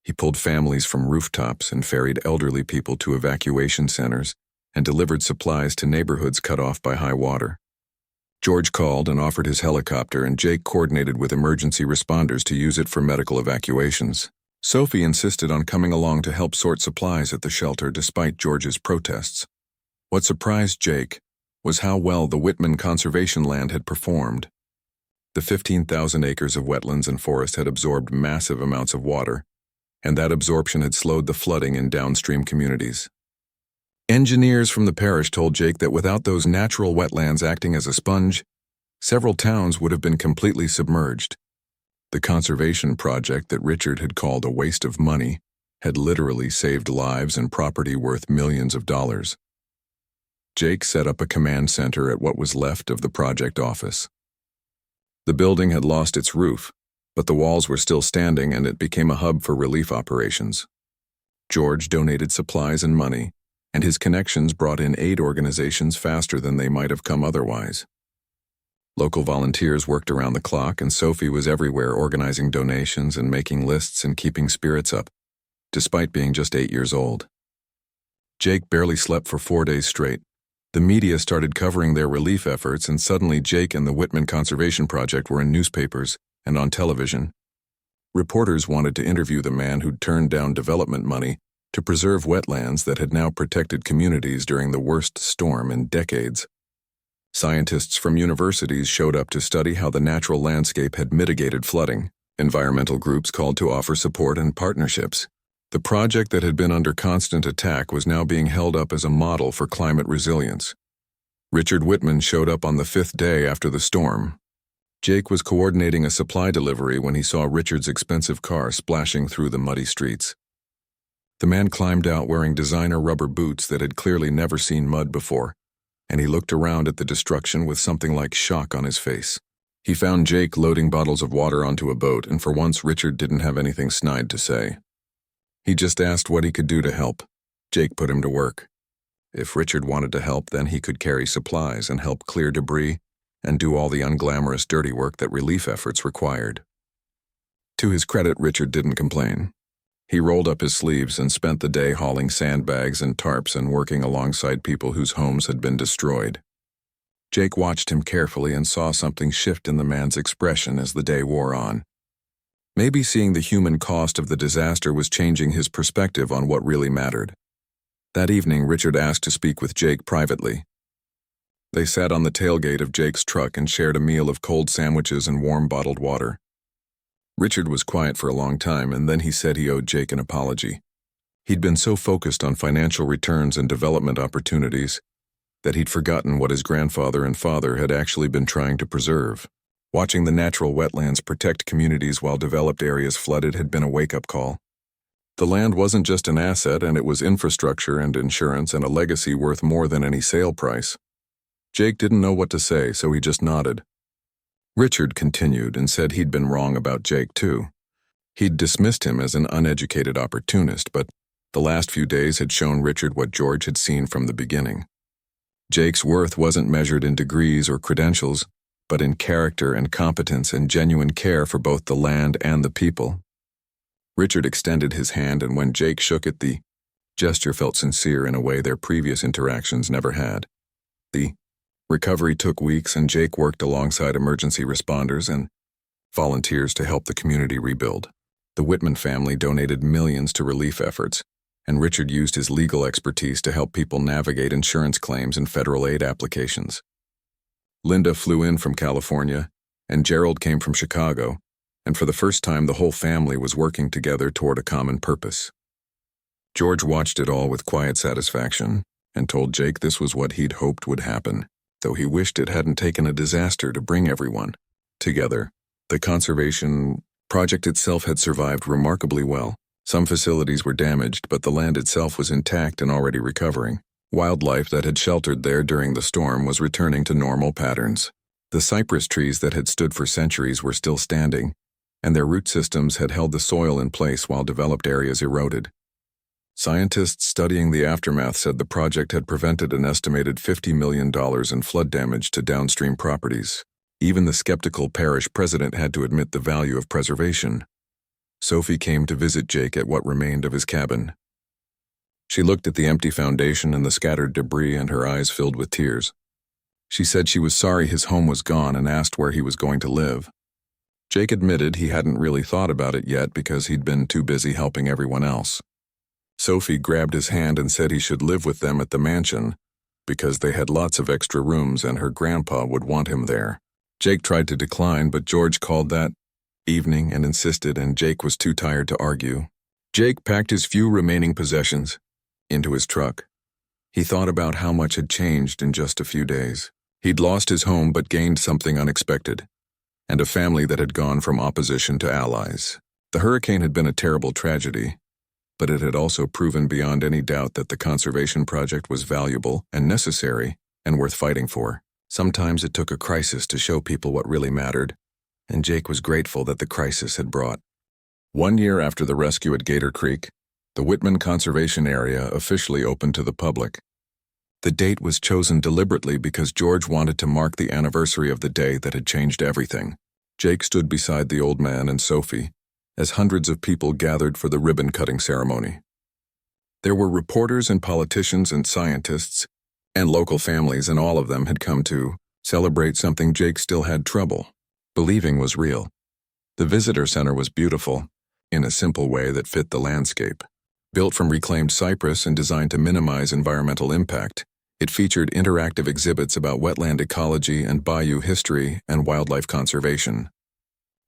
He pulled families from rooftops and ferried elderly people to evacuation centers and delivered supplies to neighborhoods cut off by high water. George called and offered his helicopter, and Jake coordinated with emergency responders to use it for medical evacuations. Sophie insisted on coming along to help sort supplies at the shelter despite George's protests. What surprised Jake was how well the Whitman conservation land had performed. The 15,000 acres of wetlands and forest had absorbed massive amounts of water, and that absorption had slowed the flooding in downstream communities. Engineers from the parish told Jake that without those natural wetlands acting as a sponge, several towns would have been completely submerged. The conservation project that Richard had called a waste of money had literally saved lives and property worth millions of dollars. Jake set up a command center at what was left of the project office. The building had lost its roof, but the walls were still standing and it became a hub for relief operations. George donated supplies and money, and his connections brought in aid organizations faster than they might have come otherwise. Local volunteers worked around the clock, and Sophie was everywhere organizing donations and making lists and keeping spirits up, despite being just 8 years old. Jake barely slept for 4 days straight. The media started covering their relief efforts, and suddenly Jake and the Whitman Conservation Project were in newspapers and on television. Reporters wanted to interview the man who'd turned down development money to preserve wetlands that had now protected communities during the worst storm in decades. Scientists from universities showed up to study how the natural landscape had mitigated flooding. Environmental groups called to offer support and partnerships. The project that had been under constant attack was now being held up as a model for climate resilience. Richard Whitman showed up on the 5th day after the storm. Jake was coordinating a supply delivery when he saw Richard's expensive car splashing through the muddy streets. The man climbed out wearing designer rubber boots that had clearly never seen mud before, and he looked around at the destruction with something like shock on his face. He found Jake loading bottles of water onto a boat, and for once Richard didn't have anything snide to say. He just asked what he could do to help. Jake put him to work. If Richard wanted to help, then he could carry supplies and help clear debris and do all the unglamorous dirty work that relief efforts required. To his credit, Richard didn't complain. He rolled up his sleeves and spent the day hauling sandbags and tarps and working alongside people whose homes had been destroyed. Jake watched him carefully and saw something shift in the man's expression as the day wore on. Maybe seeing the human cost of the disaster was changing his perspective on what really mattered. That evening, Richard asked to speak with Jake privately. They sat on the tailgate of Jake's truck and shared a meal of cold sandwiches and warm bottled water. Richard was quiet for a long time, and then he said he owed Jake an apology. He'd been so focused on financial returns and development opportunities that he'd forgotten what his grandfather and father had actually been trying to preserve. Watching the natural wetlands protect communities while developed areas flooded had been a wake-up call. The land wasn't just an asset, and it was infrastructure and insurance and a legacy worth more than any sale price. Jake didn't know what to say, so he just nodded. Richard continued and said he'd been wrong about Jake too. He'd dismissed him as an uneducated opportunist, but the last few days had shown Richard what George had seen from the beginning. Jake's worth wasn't measured in degrees or credentials, but in character and competence and genuine care for both the land and the people. Richard extended his hand, and when Jake shook it, the gesture felt sincere in a way their previous interactions never had. The recovery took weeks, and Jake worked alongside emergency responders and volunteers to help the community rebuild. The Whitman family donated millions to relief efforts, and Richard used his legal expertise to help people navigate insurance claims and federal aid applications. Linda flew in from California, and Gerald came from Chicago, and for the first time the whole family was working together toward a common purpose. George watched it all with quiet satisfaction and told Jake this was what he'd hoped would happen, though he wished it hadn't taken a disaster to bring everyone together. The conservation project itself had survived remarkably well. Some facilities were damaged, but the land itself was intact and already recovering. Wildlife that had sheltered there during the storm was returning to normal patterns. The cypress trees that had stood for centuries were still standing, and their root systems had held the soil in place while developed areas eroded. Scientists studying the aftermath said the project had prevented an estimated $50 million in flood damage to downstream properties. Even the skeptical parish president had to admit the value of preservation. Sophie came to visit Jake at what remained of his cabin. She looked at the empty foundation and the scattered debris, and her eyes filled with tears. She said she was sorry his home was gone and asked where he was going to live. Jake admitted he hadn't really thought about it yet because he'd been too busy helping everyone else. Sophie grabbed his hand and said he should live with them at the mansion because they had lots of extra rooms and her grandpa would want him there. Jake tried to decline, but George called that evening and insisted, and Jake was too tired to argue. Jake packed his few remaining possessions into his truck. He thought about how much had changed in just a few days. He'd lost his home but gained something unexpected, and a family that had gone from opposition to allies. The hurricane had been a terrible tragedy, but it had also proven beyond any doubt that the conservation project was valuable and necessary and worth fighting for. Sometimes it took a crisis to show people what really mattered, and Jake was grateful that the crisis had brought. 1 year after the rescue at Gator Creek, the Whitman Conservation Area officially opened to the public. The date was chosen deliberately because George wanted to mark the anniversary of the day that had changed everything. Jake stood beside the old man and Sophie as hundreds of people gathered for the ribbon-cutting ceremony. There were reporters and politicians and scientists and local families, and all of them had come to celebrate something Jake still had trouble believing was real. The visitor center was beautiful, in a simple way that fit the landscape. Built from reclaimed cypress and designed to minimize environmental impact, it featured interactive exhibits about wetland ecology and bayou history and wildlife conservation.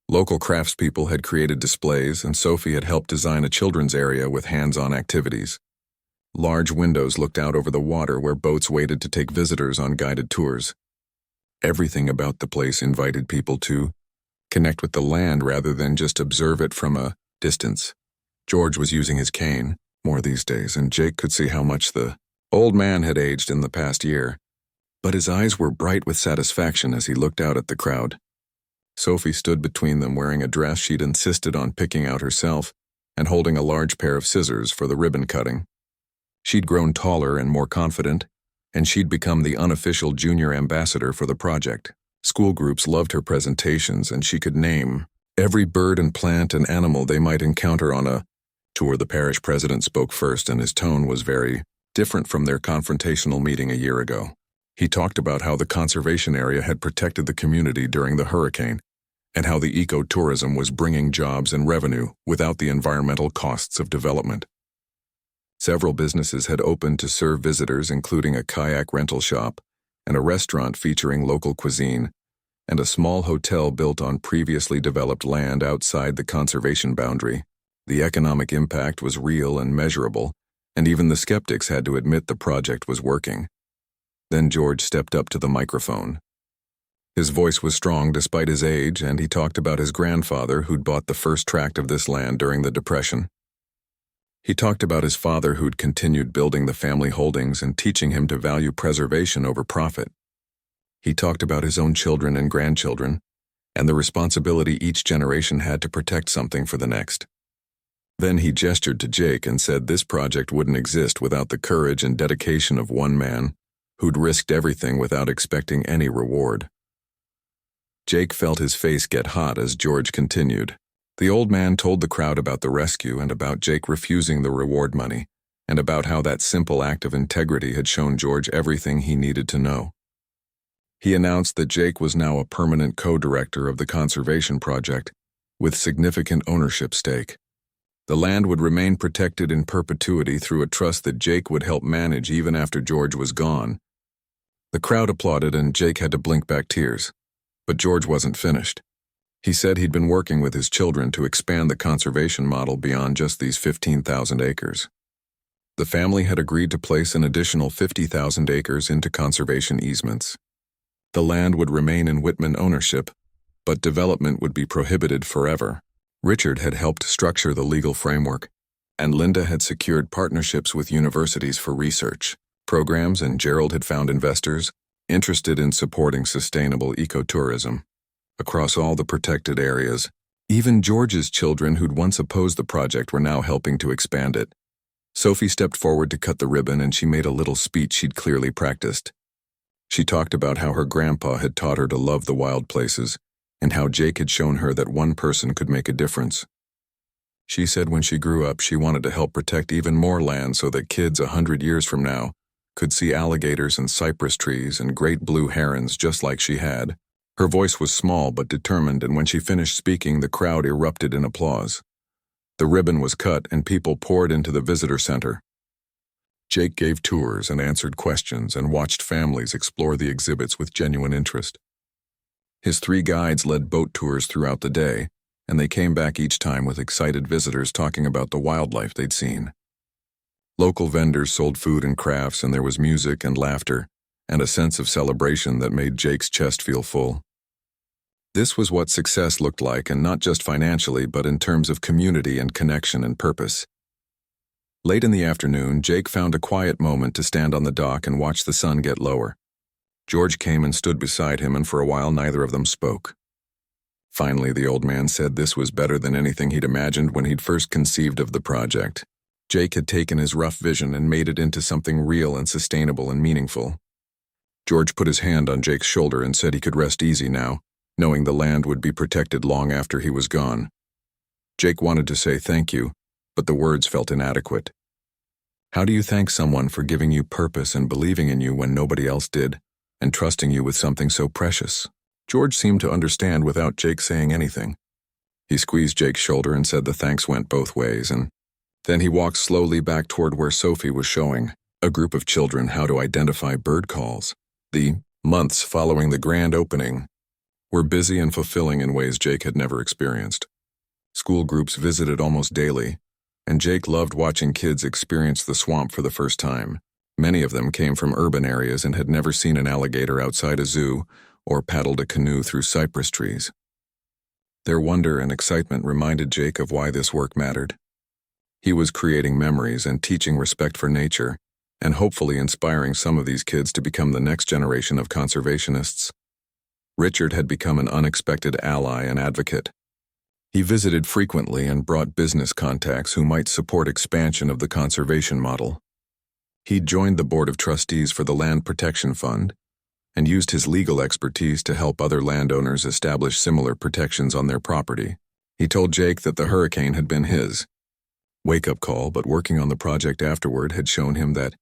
Local craftspeople had created displays, and Sophie had helped design a children's area with hands-on activities. Large windows looked out over the water where boats waited to take visitors on guided tours. Everything about the place invited people to connect with the land rather than just observe it from a distance. George was using his cane more these days, and Jake could see how much the old man had aged in the past year. But his eyes were bright with satisfaction as he looked out at the crowd. Sophie stood between them wearing a dress she'd insisted on picking out herself and holding a large pair of scissors for the ribbon cutting. She'd grown taller and more confident, and she'd become the unofficial junior ambassador for the project. School groups loved her presentations, and she could name every bird and plant and animal they might encounter on a tour. The parish president spoke first, and his tone was very different from their confrontational meeting a year ago. He talked about how the conservation area had protected the community during the hurricane, and how the ecotourism was bringing jobs and revenue without the environmental costs of development. Several businesses had opened to serve visitors, including a kayak rental shop and a restaurant featuring local cuisine, and a small hotel built on previously developed land outside the conservation boundary. The economic impact was real and measurable, and even the skeptics had to admit the project was working. Then George stepped up to the microphone. His voice was strong despite his age, and he talked about his grandfather who'd bought the first tract of this land during the Depression. He talked about his father who'd continued building the family holdings and teaching him to value preservation over profit. He talked about his own children and grandchildren, and the responsibility each generation had to protect something for the next. Then he gestured to Jake and said this project wouldn't exist without the courage and dedication of one man who'd risked everything without expecting any reward. Jake felt his face get hot as George continued. The old man told the crowd about the rescue and about Jake refusing the reward money, and about how that simple act of integrity had shown George everything he needed to know. He announced that Jake was now a permanent co-director of the conservation project, with significant ownership stake. The land would remain protected in perpetuity through a trust that Jake would help manage even after George was gone. The crowd applauded, and Jake had to blink back tears. But George wasn't finished. He said he'd been working with his children to expand the conservation model beyond just these 15,000 acres. The family had agreed to place an additional 50,000 acres into conservation easements. The land would remain in Whitman ownership, but development would be prohibited forever. Richard had helped structure the legal framework, and Linda had secured partnerships with universities for research programs, and Gerald had found investors interested in supporting sustainable ecotourism across all the protected areas. Even George's children who'd once opposed the project were now helping to expand it. Sophie stepped forward to cut the ribbon, and she made a little speech she'd clearly practiced. She talked about how her grandpa had taught her to love the wild places, and how Jake had shown her that one person could make a difference. She said when she grew up she wanted to help protect even more land so that kids 100 years from now could see alligators and cypress trees and great blue herons just like she had. Her voice was small but determined, and when she finished speaking, the crowd erupted in applause. The ribbon was cut, and people poured into the visitor center. Jake gave tours and answered questions and watched families explore the exhibits with genuine interest. His 3 guides led boat tours throughout the day, and they came back each time with excited visitors talking about the wildlife they'd seen. Local vendors sold food and crafts, and there was music and laughter, and a sense of celebration that made Jake's chest feel full. This was what success looked like, and not just financially, but in terms of community and connection and purpose. Late in the afternoon, Jake found a quiet moment to stand on the dock and watch the sun get lower. George came and stood beside him, and for a while neither of them spoke. Finally, the old man said this was better than anything he'd imagined when he'd first conceived of the project. Jake had taken his rough vision and made it into something real and sustainable and meaningful. George put his hand on Jake's shoulder and said he could rest easy now, knowing the land would be protected long after he was gone. Jake wanted to say thank you, but the words felt inadequate. How do you thank someone for giving you purpose and believing in you when nobody else did, and trusting you with something so precious? George seemed to understand without Jake saying anything. He squeezed Jake's shoulder and said the thanks went both ways, and then he walked slowly back toward where Sophie was showing a group of children how to identify bird calls. The months following the grand opening were busy and fulfilling in ways Jake had never experienced. School groups visited almost daily, and Jake loved watching kids experience the swamp for the first time. Many of them came from urban areas and had never seen an alligator outside a zoo or paddled a canoe through cypress trees. Their wonder and excitement reminded Jake of why this work mattered. He was creating memories and teaching respect for nature, and hopefully inspiring some of these kids to become the next generation of conservationists. Richard had become an unexpected ally and advocate. He visited frequently and brought business contacts who might support expansion of the conservation model. He joined the board of trustees for the Land Protection Fund and used his legal expertise to help other landowners establish similar protections on their property. He told Jake that the hurricane had been his wake-up call, but working on the project afterward had shown him that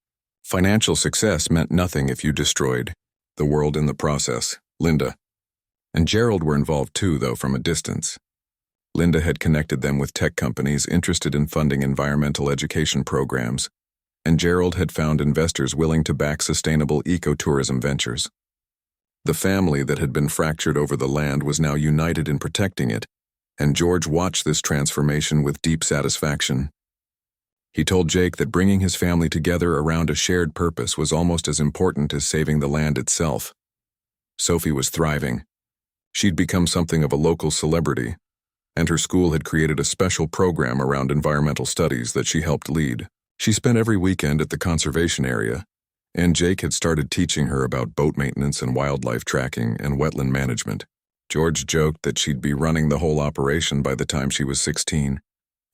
financial success meant nothing if you destroyed the world in the process. Linda and Gerald were involved too, though from a distance. Linda had connected them with tech companies interested in funding environmental education programs, and Gerald had found investors willing to back sustainable ecotourism ventures. The family that had been fractured over the land was now united in protecting it, and George watched this transformation with deep satisfaction. He told Jake that bringing his family together around a shared purpose was almost as important as saving the land itself. Sophie was thriving. She'd become something of a local celebrity, and her school had created a special program around environmental studies that she helped lead. She spent every weekend at the conservation area, and Jake had started teaching her about boat maintenance and wildlife tracking and wetland management. George joked that she'd be running the whole operation by the time she was 16,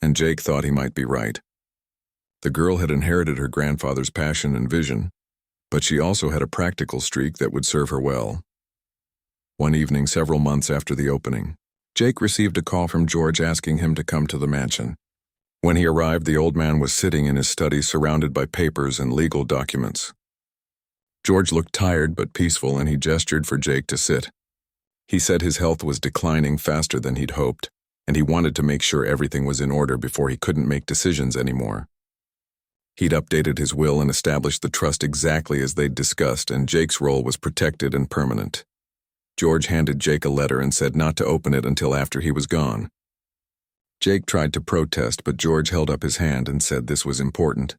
and Jake thought he might be right. The girl had inherited her grandfather's passion and vision, but she also had a practical streak that would serve her well. One evening, several months after the opening, Jake received a call from George asking him to come to the mansion. When he arrived, the old man was sitting in his study surrounded by papers and legal documents. George looked tired but peaceful, and he gestured for Jake to sit. He said his health was declining faster than he'd hoped, and he wanted to make sure everything was in order before he couldn't make decisions anymore. He'd updated his will and established the trust exactly as they'd discussed, and Jake's role was protected and permanent. George handed Jake a letter and said not to open it until after he was gone. Jake tried to protest, but George held up his hand and said this was important.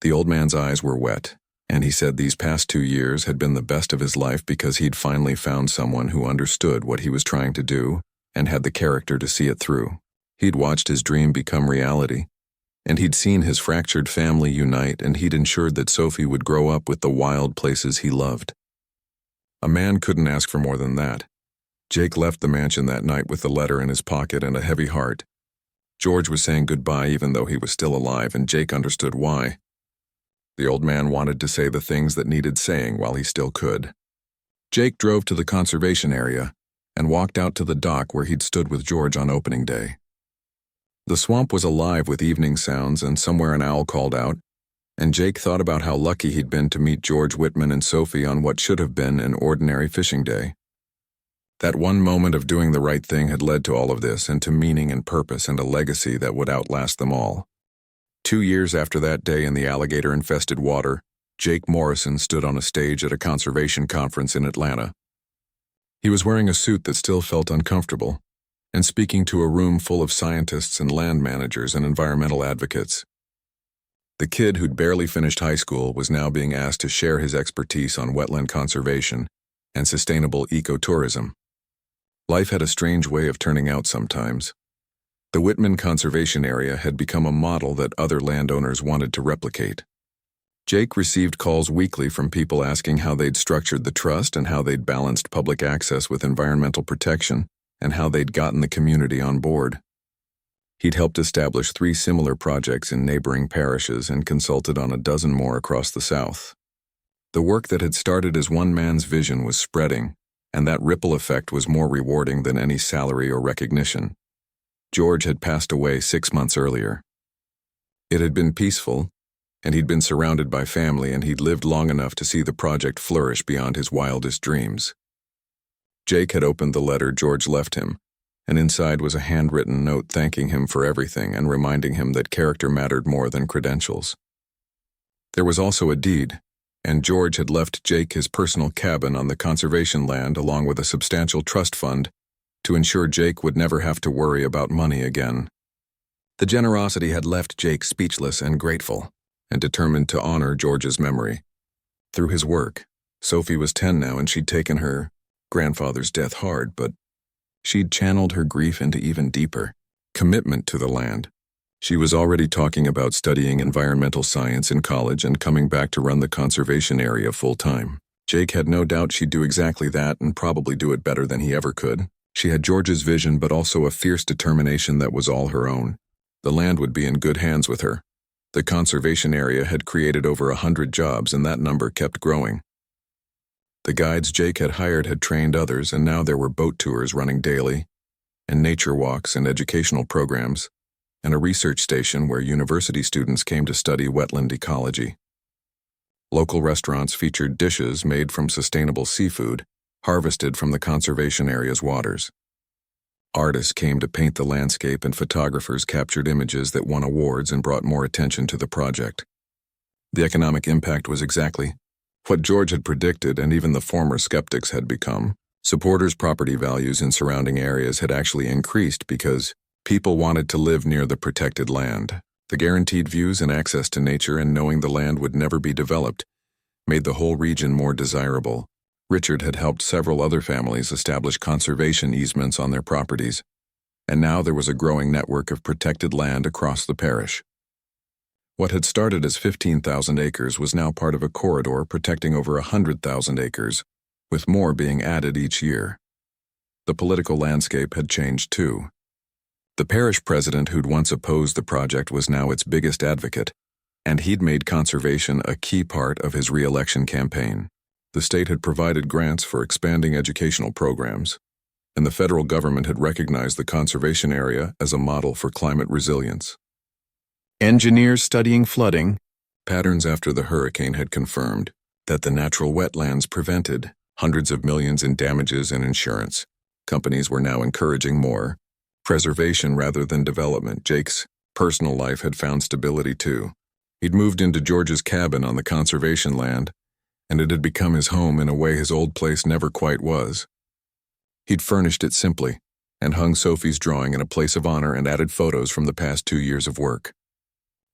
The old man's eyes were wet, and he said these past 2 years had been the best of his life because he'd finally found someone who understood what he was trying to do and had the character to see it through. He'd watched his dream become reality, and he'd seen his fractured family unite, and he'd ensured that Sophie would grow up with the wild places he loved. A man couldn't ask for more than that. Jake left the mansion that night with the letter in his pocket and a heavy heart. George was saying goodbye even though he was still alive, and Jake understood why. The old man wanted to say the things that needed saying while he still could. Jake drove to the conservation area and walked out to the dock where he'd stood with George on opening day. The swamp was alive with evening sounds, and somewhere an owl called out, and Jake thought about how lucky he'd been to meet George Whitman and Sophie on what should have been an ordinary fishing day. That one moment of doing the right thing had led to all of this, and to meaning and purpose and a legacy that would outlast them all. 2 years after that day in the alligator-infested water, Jake Morrison stood on a stage at a conservation conference in Atlanta. He was wearing a suit that still felt uncomfortable, and speaking to a room full of scientists and land managers and environmental advocates. The kid who'd barely finished high school was now being asked to share his expertise on wetland conservation and sustainable ecotourism. Life had a strange way of turning out sometimes. The Whitman Conservation Area had become a model that other landowners wanted to replicate. Jake received calls weekly from people asking how they'd structured the trust and how they'd balanced public access with environmental protection and how they'd gotten the community on board. He'd helped establish 3 similar projects in neighboring parishes and consulted on a dozen more across the South. The work that had started as one man's vision was spreading, and that ripple effect was more rewarding than any salary or recognition. George had passed away 6 months earlier. It had been peaceful, and he'd been surrounded by family, and he'd lived long enough to see the project flourish beyond his wildest dreams. Jake had opened the letter George left him, and inside was a handwritten note thanking him for everything and reminding him that character mattered more than credentials. There was also a deed, and George had left Jake his personal cabin on the conservation land along with a substantial trust fund to ensure Jake would never have to worry about money again. The generosity had left Jake speechless and grateful, and determined to honor George's memory. Through his work, Sophie was 10 now, and she'd taken her grandfather's death hard, but she'd channeled her grief into even deeper commitment to the land. She was already talking about studying environmental science in college and coming back to run the conservation area full-time. Jake had no doubt she'd do exactly that and probably do it better than he ever could. She had George's vision, but also a fierce determination that was all her own. The land would be in good hands with her. The conservation area had created over 100 jobs, and that number kept growing. The guides Jake had hired had trained others, and now there were boat tours running daily, and nature walks and educational programs, and a research station where university students came to study wetland ecology. Local restaurants featured dishes made from sustainable seafood, harvested from the conservation area's waters. Artists came to paint the landscape, and photographers captured images that won awards and brought more attention to the project. The economic impact was exactly what George had predicted, and even the former skeptics had become. Supporters' property values in surrounding areas had actually increased because people wanted to live near the protected land. The guaranteed views and access to nature, and knowing the land would never be developed, made the whole region more desirable. Richard had helped several other families establish conservation easements on their properties, and now there was a growing network of protected land across the parish. What had started as 15,000 acres was now part of a corridor protecting over 100,000 acres, with more being added each year. The political landscape had changed too. The parish president who'd once opposed the project was now its biggest advocate, and he'd made conservation a key part of his re-election campaign. The state had provided grants for expanding educational programs, and the federal government had recognized the conservation area as a model for climate resilience. Engineers studying flooding patterns after the hurricane had confirmed that the natural wetlands prevented hundreds of millions in damages and insurance. Companies were now encouraging more preservation rather than development. Jake's personal life had found stability too. He'd moved into George's cabin on the conservation land, and it had become his home in a way his old place never quite was. He'd furnished it simply, and hung Sophie's drawing in a place of honor and added photos from the past 2 years of work.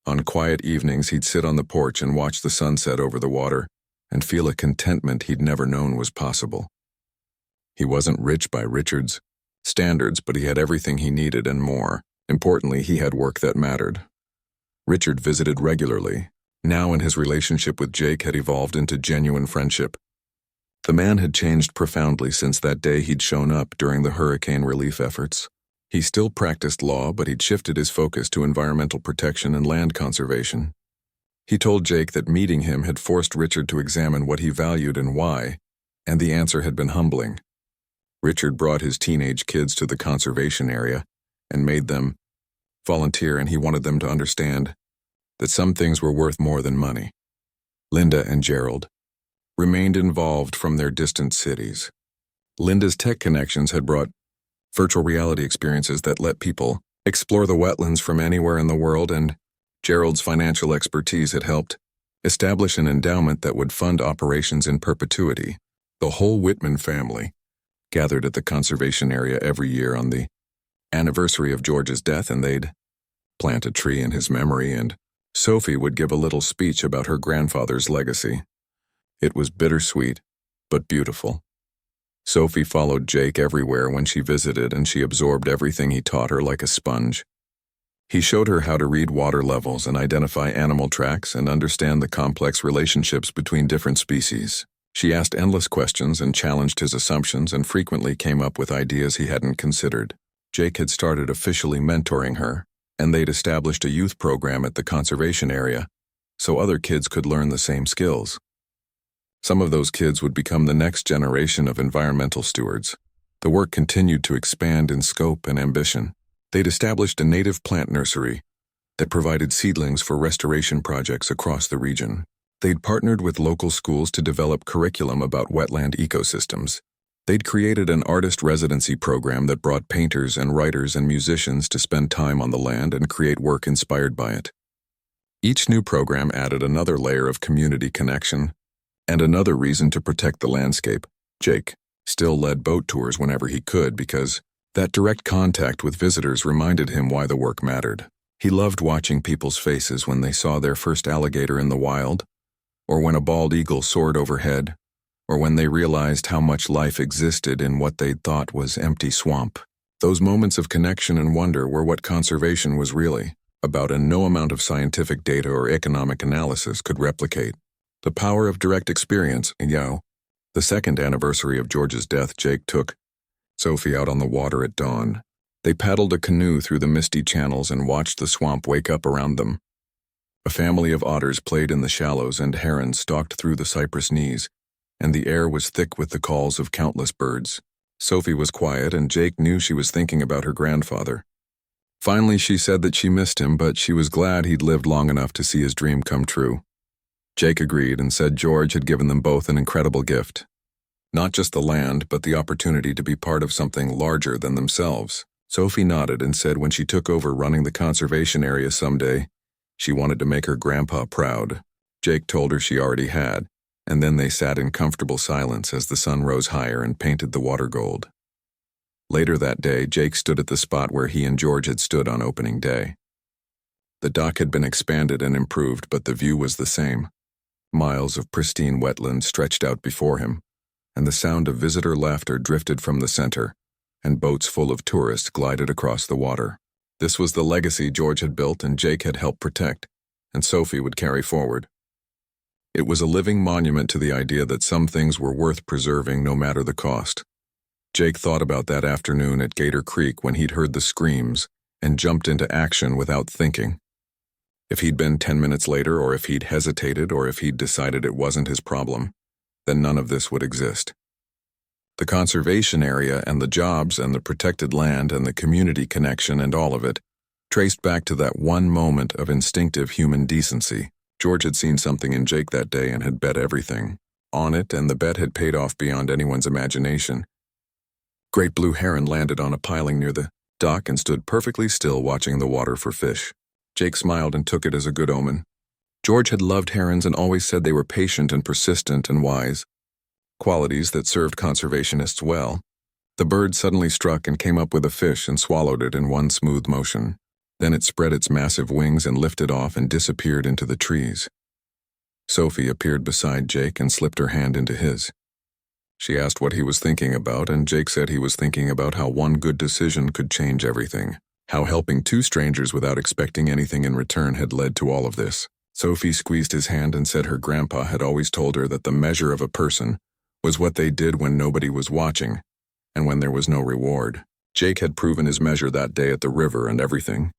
On quiet evenings, he'd sit on the porch and watch the sunset over the water and feel a contentment he'd never known was possible. He wasn't rich by Richard's standards, but he had everything he needed and more. Importantly, he had work that mattered. Richard visited regularly. Now, in his relationship with Jake had evolved into genuine friendship. The man had changed profoundly since that day he'd shown up during the hurricane relief efforts. He still practiced law, but he'd shifted his focus to environmental protection and land conservation. He told Jake that meeting him had forced Richard to examine what he valued and why, and the answer had been humbling. Richard brought his teenage kids to the conservation area and made them volunteer, and he wanted them to understand that some things were worth more than money. Linda and Gerald remained involved from their distant cities. Linda's tech connections had brought virtual reality experiences that let people explore the wetlands from anywhere in the world, and Gerald's financial expertise had helped establish an endowment that would fund operations in perpetuity. The whole Whitman family gathered at the conservation area every year on the anniversary of George's death, and they'd plant a tree in his memory, and Sophie would give a little speech about her grandfather's legacy. It was bittersweet, but beautiful. Sophie followed Jake everywhere when she visited, and she absorbed everything he taught her like a sponge. He showed her how to read water levels and identify animal tracks and understand the complex relationships between different species. She asked endless questions and challenged his assumptions and frequently came up with ideas he hadn't considered. Jake had started officially mentoring her, and they'd established a youth program at the conservation area, so other kids could learn the same skills. Some of those kids would become the next generation of environmental stewards. The work continued to expand in scope and ambition. They'd established a native plant nursery that provided seedlings for restoration projects across the region. They'd partnered with local schools to develop curriculum about wetland ecosystems. They'd created an artist residency program that brought painters and writers and musicians to spend time on the land and create work inspired by it. Each new program added another layer of community connection and another reason to protect the landscape. Jake still led boat tours whenever he could because that direct contact with visitors reminded him why the work mattered. He loved watching people's faces when they saw their first alligator in the wild, or when a bald eagle soared overhead, or when they realized how much life existed in what they'd thought was empty swamp. Those moments of connection and wonder were what conservation was really about, and no amount of scientific data or economic analysis could replicate the power of direct experience. The second anniversary of George's death, Jake took Sophie out on the water at dawn. They paddled a canoe through the misty channels and watched the swamp wake up around them. A family of otters played in the shallows and herons stalked through the cypress knees, and the air was thick with the calls of countless birds. Sophie was quiet, and Jake knew she was thinking about her grandfather. Finally, she said that she missed him, but she was glad he'd lived long enough to see his dream come true. Jake agreed and said George had given them both an incredible gift. Not just the land, but the opportunity to be part of something larger than themselves. Sophie nodded and said when she took over running the conservation area someday, she wanted to make her grandpa proud. Jake told her she already had, and then they sat in comfortable silence as the sun rose higher and painted the water gold. Later that day, Jake stood at the spot where he and George had stood on opening day. The dock had been expanded and improved, but the view was the same. Miles of pristine wetland stretched out before him, and the sound of visitor laughter drifted from the center, and boats full of tourists glided across the water. This was the legacy George had built and Jake had helped protect, and Sophie would carry forward. It was a living monument to the idea that some things were worth preserving no matter the cost. Jake thought about that afternoon at Gator Creek when he'd heard the screams and jumped into action without thinking. If he'd been 10 minutes later, or if he'd hesitated, or if he'd decided it wasn't his problem, then none of this would exist. The conservation area and the jobs and the protected land and the community connection and all of it traced back to that one moment of instinctive human decency. George had seen something in Jake that day and had bet everything on it, and the bet had paid off beyond anyone's imagination. Great blue heron landed on a piling near the dock and stood perfectly still watching the water for fish. Jake smiled and took it as a good omen. George had loved herons and always said they were patient and persistent and wise, qualities that served conservationists well. The bird suddenly struck and came up with a fish and swallowed it in one smooth motion. Then it spread its massive wings and lifted off and disappeared into the trees. Sophie appeared beside Jake and slipped her hand into his. She asked what he was thinking about, and Jake said he was thinking about how one good decision could change everything, how helping two strangers without expecting anything in return had led to all of this. Sophie squeezed his hand and said her grandpa had always told her that the measure of a person was what they did when nobody was watching and when there was no reward. Jake had proven his measure that day at the river, and everything